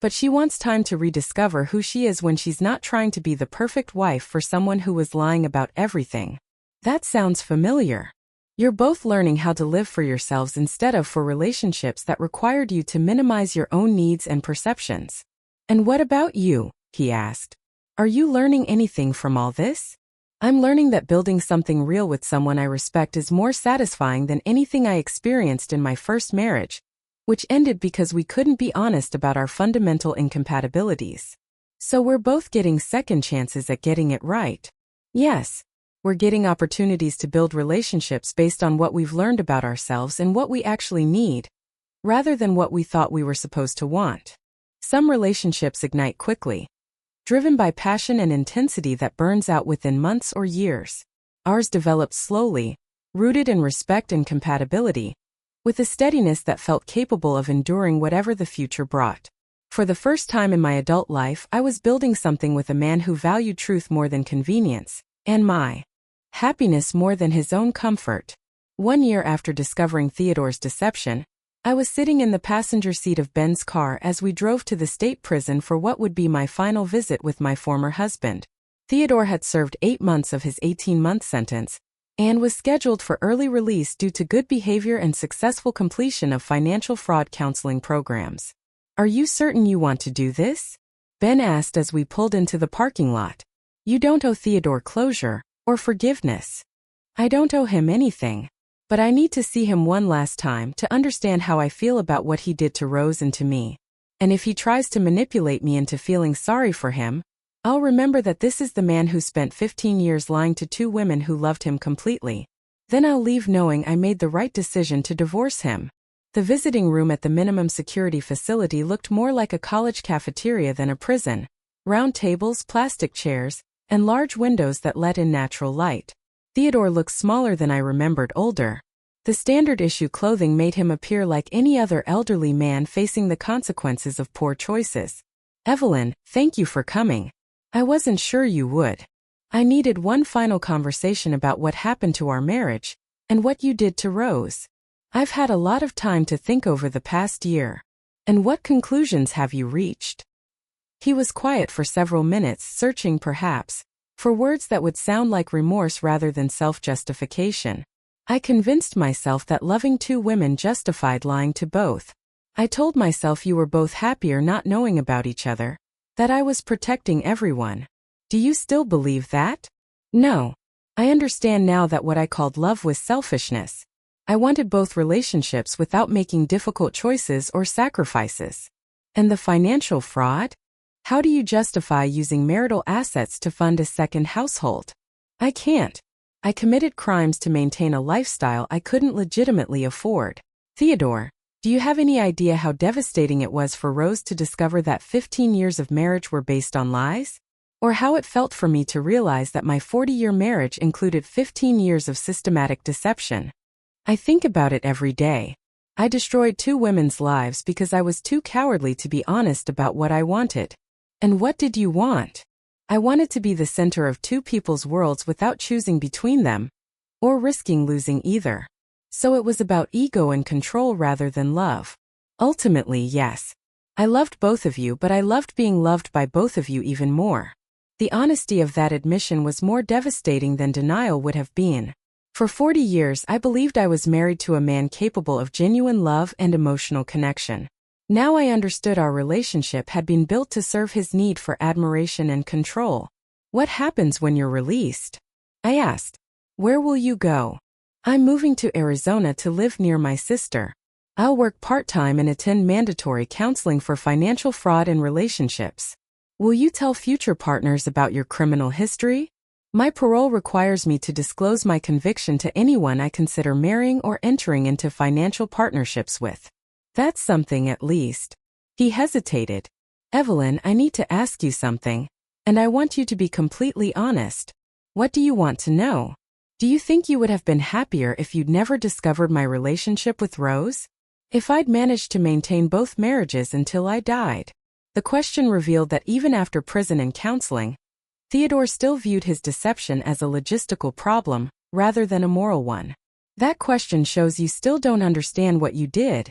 S1: But she wants time to rediscover who she is when she's not trying to be the perfect wife for someone who was lying about everything. That sounds familiar. You're both learning how to live for yourselves instead of for relationships that required you to minimize your own needs and perceptions. And what about you? He asked. Are you learning anything from all this? I'm learning that building something real with someone I respect is more satisfying than anything I experienced in my first marriage, which ended because we couldn't be honest about our fundamental incompatibilities. So we're both getting second chances at getting it right. Yes. We're getting opportunities to build relationships based on what we've learned about ourselves and what we actually need, rather than what we thought we were supposed to want. Some relationships ignite quickly, driven by passion and intensity that burns out within months or years. Ours developed slowly, rooted in respect and compatibility, with a steadiness that felt capable of enduring whatever the future brought. For the first time in my adult life, I was building something with a man who valued truth more than convenience, and my happiness more than his own comfort. 1 year after discovering Theodore's deception, I was sitting in the passenger seat of Ben's car as we drove to the state prison for what would be my final visit with my former husband. Theodore had served 8 months of his 18-month sentence and was scheduled for early release due to good behavior and successful completion of financial fraud counseling programs. Are you certain you want to do this? Ben asked as we pulled into the parking lot. You don't owe Theodore closure or forgiveness. I don't owe him anything, but I need to see him one last time to understand how I feel about what he did to Rose and to me. And if he tries to manipulate me into feeling sorry for him, I'll remember that this is the man who spent 15 years lying to 2 women who loved him completely. Then I'll leave knowing I made the right decision to divorce him. The visiting room at the minimum security facility looked more like a college cafeteria than a prison. Round tables, plastic chairs, and large windows that let in natural light. Theodore looked smaller than I remembered, older. The standard issue clothing made him appear like any other elderly man facing the consequences of poor choices. Evelyn, thank you for coming. I wasn't sure you would. I needed one final conversation about what happened to our marriage, and what you did to Rose. I've had a lot of time to think over the past year. And what conclusions have you reached? He was quiet for several minutes, searching perhaps for words that would sound like remorse rather than self-justification. I convinced myself that loving 2 women justified lying to both. I told myself you were both happier not knowing about each other, that I was protecting everyone. Do you still believe that? No. I understand now that what I called love was selfishness. I wanted both relationships without making difficult choices or sacrifices. And the financial fraud? How do you justify using marital assets to fund a second household? I can't. I committed crimes to maintain a lifestyle I couldn't legitimately afford. Theodore, do you have any idea how devastating it was for Rose to discover that 15 years of marriage were based on lies? Or how it felt for me to realize that my 40-year marriage included 15 years of systematic deception? I think about it every day. I destroyed 2 women's lives because I was too cowardly to be honest about what I wanted. And what did you want? I wanted to be the center of two people's worlds without choosing between them, or risking losing either. So it was about ego and control rather than love. Ultimately, yes. I loved both of you, but I loved being loved by both of you even more. The honesty of that admission was more devastating than denial would have been. For 40 years, I believed I was married to a man capable of genuine love and emotional connection. Now I understood our relationship had been built to serve his need for admiration and control. What happens when you're released? I asked. Where will you go? I'm moving to Arizona to live near my sister. I'll work part-time and attend mandatory counseling for financial fraud and relationships. Will you tell future partners about your criminal history? My parole requires me to disclose my conviction to anyone I consider marrying or entering into financial partnerships with. That's something at least. He hesitated. Evelyn, I need to ask you something, and I want you to be completely honest. What do you want to know? Do you think you would have been happier if you'd never discovered my relationship with Rose? If I'd managed to maintain both marriages until I died? The question revealed that even after prison and counseling, Theodore still viewed his deception as a logistical problem, rather than a moral one. That question shows you still don't understand what you did,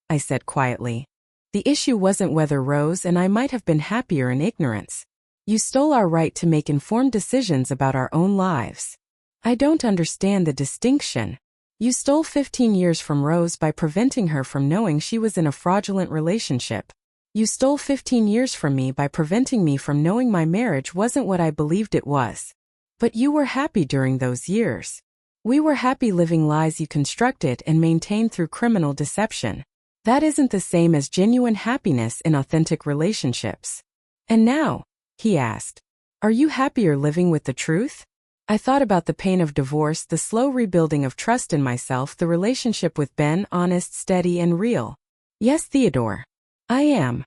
S1: I said quietly. The issue wasn't whether Rose and I might have been happier in ignorance. You stole our right to make informed decisions about our own lives. I don't understand the distinction. You stole 15 years from Rose by preventing her from knowing she was in a fraudulent relationship. You stole 15 years from me by preventing me from knowing my marriage wasn't what I believed it was. But you were happy during those years. We were happy living lies you constructed and maintained through criminal deception. That isn't the same as genuine happiness in authentic relationships. And now, he asked, are you happier living with the truth? I thought about the pain of divorce, the slow rebuilding of trust in myself, the relationship with Ben, honest, steady, and real. Yes, Theodore. I am.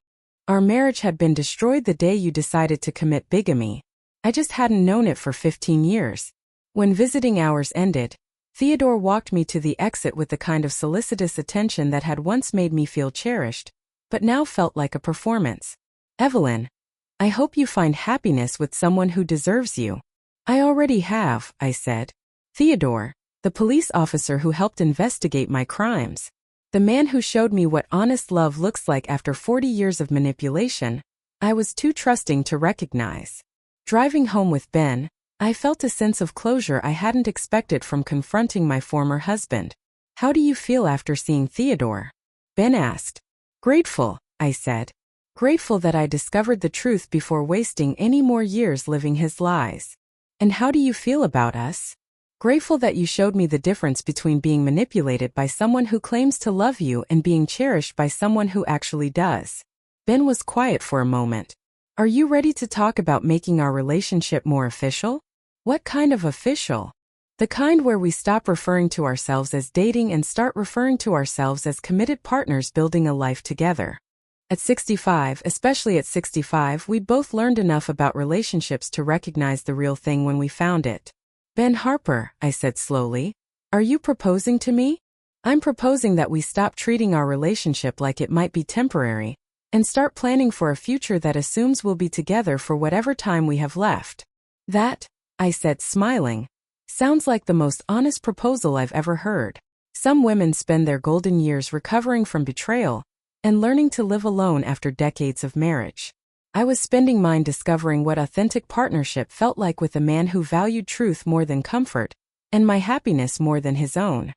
S1: Our marriage had been destroyed the day you decided to commit bigamy. I just hadn't known it for 15 years. When visiting hours ended, Theodore walked me to the exit with the kind of solicitous attention that had once made me feel cherished, but now felt like a performance. Evelyn, I hope you find happiness with someone who deserves you. I already have, I said. Theodore, the police officer who helped investigate my crimes. The man who showed me what honest love looks like after 40 years of manipulation, I was too trusting to recognize. Driving home with Ben, I felt a sense of closure I hadn't expected from confronting my former husband. How do you feel after seeing Theodore? Ben asked. Grateful, I said. Grateful that I discovered the truth before wasting any more years living his lies. And how do you feel about us? Grateful that you showed me the difference between being manipulated by someone who claims to love you and being cherished by someone who actually does. Ben was quiet for a moment. Are you ready to talk about making our relationship more official? What kind of official? The kind where we stop referring to ourselves as dating and start referring to ourselves as committed partners building a life together. At 65, especially at 65, we'd both learned enough about relationships to recognize the real thing when we found it. Ben Harper, I said slowly, are you proposing to me? I'm proposing that we stop treating our relationship like it might be temporary, and start planning for a future that assumes we'll be together for whatever time we have left. That, I said smiling, sounds like the most honest proposal I've ever heard. Some women spend their golden years recovering from betrayal, and learning to live alone after decades of marriage. I was spending mine discovering what authentic partnership felt like with a man who valued truth more than comfort, and my happiness more than his own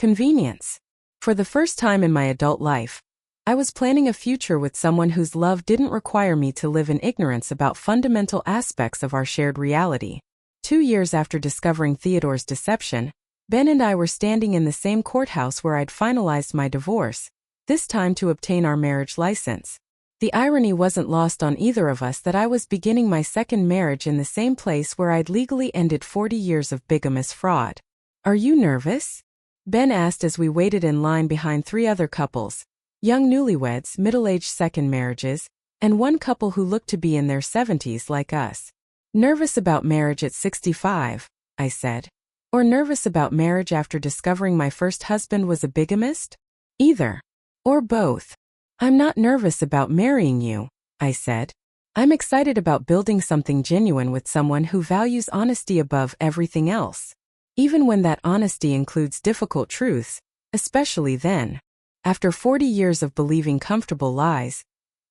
S1: convenience. For the first time in my adult life, I was planning a future with someone whose love didn't require me to live in ignorance about fundamental aspects of our shared reality. 2 years after discovering Theodore's deception, Ben and I were standing in the same courthouse where I'd finalized my divorce, this time to obtain our marriage license. The irony wasn't lost on either of us that I was beginning my second marriage in the same place where I'd legally ended 40 years of bigamous fraud. Are you nervous? Ben asked as we waited in line behind 3 other couples, young newlyweds, middle-aged second marriages, and one couple who looked to be in their 70s like us. Nervous about marriage at 65, I said. Or nervous about marriage after discovering my first husband was a bigamist? Either. Or both. I'm not nervous about marrying you, I said. I'm excited about building something genuine with someone who values honesty above everything else. Even when that honesty includes difficult truths, especially then. After 40 years of believing comfortable lies,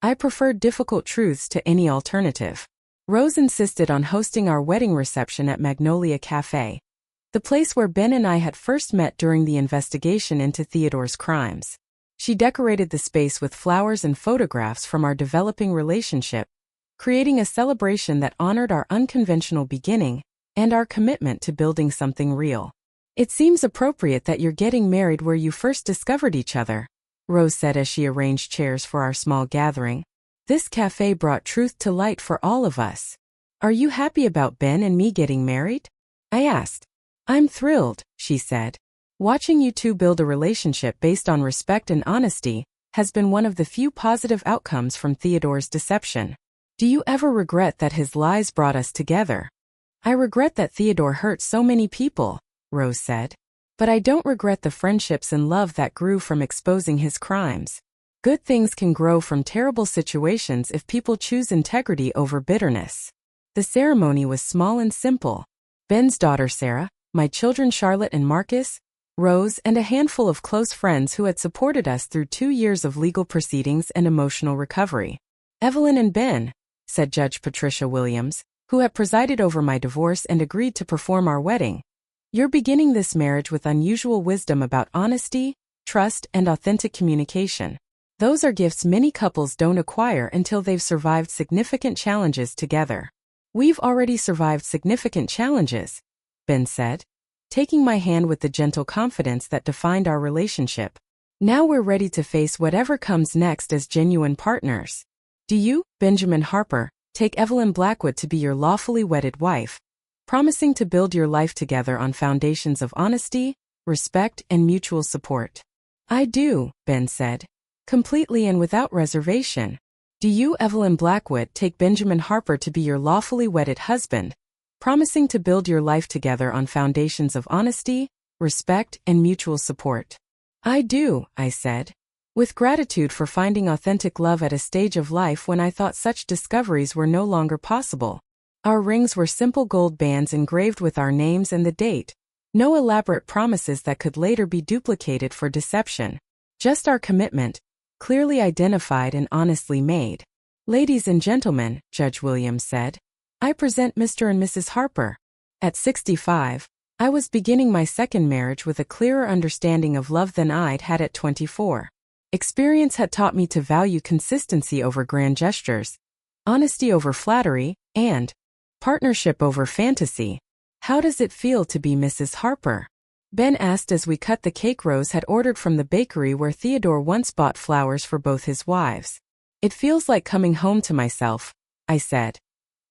S1: I preferred difficult truths to any alternative. Rose insisted on hosting our wedding reception at Magnolia Cafe, the place where Ben and I had first met during the investigation into Theodore's crimes. She decorated the space with flowers and photographs from our developing relationship, creating a celebration that honored our unconventional beginning and our commitment to building something real. It seems appropriate that you're getting married where you first discovered each other, Rose said as she arranged chairs for our small gathering. This cafe brought truth to light for all of us. Are you happy about Ben and me getting married? I asked. I'm thrilled, she said. Watching you two build a relationship based on respect and honesty has been one of the few positive outcomes from Theodore's deception. Do you ever regret that his lies brought us together? I regret that Theodore hurt so many people, Rose said. But I don't regret the friendships and love that grew from exposing his crimes. Good things can grow from terrible situations if people choose integrity over bitterness. The ceremony was small and simple. Ben's daughter Sarah, my children Charlotte and Marcus, Rose, and a handful of close friends who had supported us through 2 years of legal proceedings and emotional recovery. Evelyn and Ben, said Judge Patricia Williams, who had presided over my divorce and agreed to perform our wedding. You're beginning this marriage with unusual wisdom about honesty, trust, and authentic communication. Those are gifts many couples don't acquire until they've survived significant challenges together. We've already survived significant challenges, Ben said, taking my hand with the gentle confidence that defined our relationship. Now we're ready to face whatever comes next as genuine partners. Do you, Benjamin Harper, take Evelyn Blackwood to be your lawfully wedded wife, promising to build your life together on foundations of honesty, respect, and mutual support? I do, Ben said, completely and without reservation. Do you, Evelyn Blackwood, take Benjamin Harper to be your lawfully wedded husband, promising to build your life together on foundations of honesty, respect, and mutual support? I do, I said, with gratitude for finding authentic love at a stage of life when I thought such discoveries were no longer possible. Our rings were simple gold bands engraved with our names and the date. No elaborate promises that could later be duplicated for deception. Just our commitment, clearly identified and honestly made. Ladies and gentlemen, Judge Williams said, I present Mr. and Mrs. Harper. At 65, I was beginning my second marriage with a clearer understanding of love than I'd had at 24. Experience had taught me to value consistency over grand gestures, honesty over flattery, and partnership over fantasy. How does it feel to be Mrs. Harper? Ben asked as we cut the cake Rose had ordered from the bakery where Theodore once bought flowers for both his wives. It feels like coming home to myself, I said.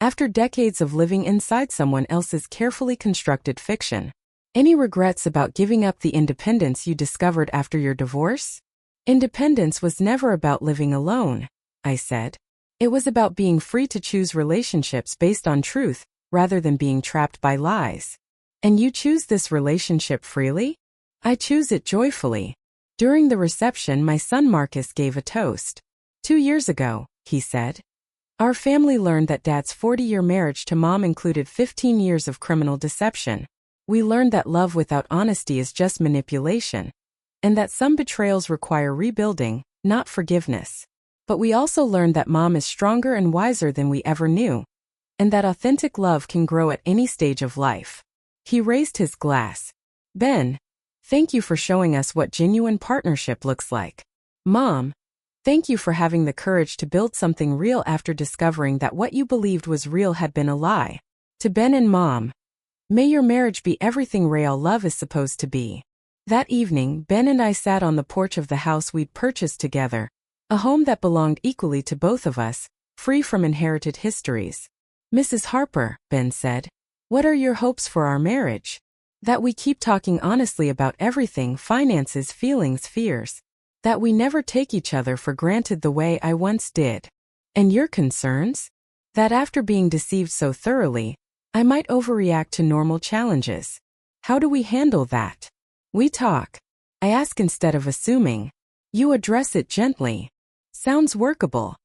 S1: After decades of living inside someone else's carefully constructed fiction. Any regrets about giving up the independence you discovered after your divorce? Independence was never about living alone, I said. It was about being free to choose relationships based on truth, rather than being trapped by lies. And you choose this relationship freely? I choose it joyfully. During the reception, my son Marcus gave a toast. 2 years ago, he said, our family learned that Dad's 40-year marriage to Mom included 15 years of criminal deception. We learned that love without honesty is just manipulation, and that some betrayals require rebuilding, not forgiveness. But we also learned that Mom is stronger and wiser than we ever knew, and that authentic love can grow at any stage of life. He raised his glass. Ben, thank you for showing us what genuine partnership looks like. Mom, thank you for having the courage to build something real after discovering that what you believed was real had been a lie. To Ben and Mom, may your marriage be everything real love is supposed to be. That evening, Ben and I sat on the porch of the house we'd purchased together, a home that belonged equally to both of us, free from inherited histories. Mrs. Harper, Ben said, what are your hopes for our marriage? That we keep talking honestly about everything, finances, feelings, fears. That we never take each other for granted the way I once did. And your concerns? That after being deceived so thoroughly, I might overreact to normal challenges. How do we handle that? We talk. I ask instead of assuming. You address it gently. Sounds workable.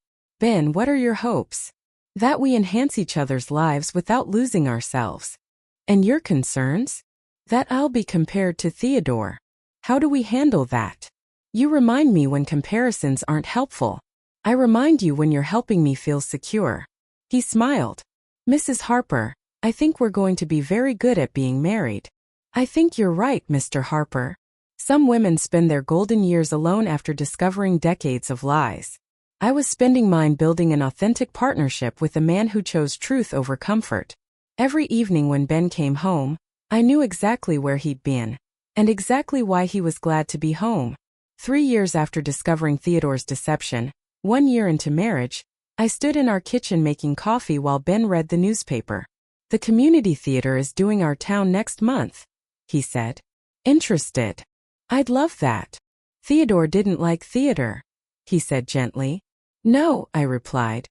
S1: Ben, what are your hopes? That we enhance each other's lives without losing ourselves. And your concerns? That I'll be compared to Theodore. How do we handle that? You remind me when comparisons aren't helpful. I remind you when you're helping me feel secure. He smiled. Mrs. Harper, I think we're going to be very good at being married. I think you're right, Mr. Harper. Some women spend their golden years alone after discovering decades of lies. I was spending mine building an authentic partnership with a man who chose truth over comfort. Every evening when Ben came home, I knew exactly where he'd been, and exactly why he was glad to be home. 3 years after discovering Theodore's deception, 1 year into marriage, I stood in our kitchen making coffee while Ben read the newspaper. The community theater is doing our town next month, he said. Interested? I'd love that. Theodore didn't like theater, he said gently. No, I replied.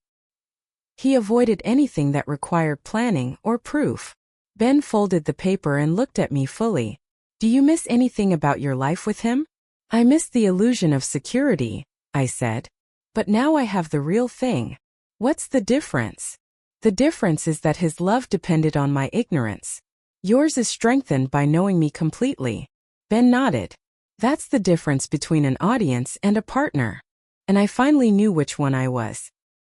S1: He avoided anything that required planning or proof. Ben folded the paper and looked at me fully. Do you miss anything about your life with him? I miss the illusion of security, I said. But now I have the real thing. What's the difference? The difference is that his love depended on my ignorance. Yours is strengthened by knowing me completely. Ben nodded. That's the difference between an audience and a partner. And I finally knew which one I was.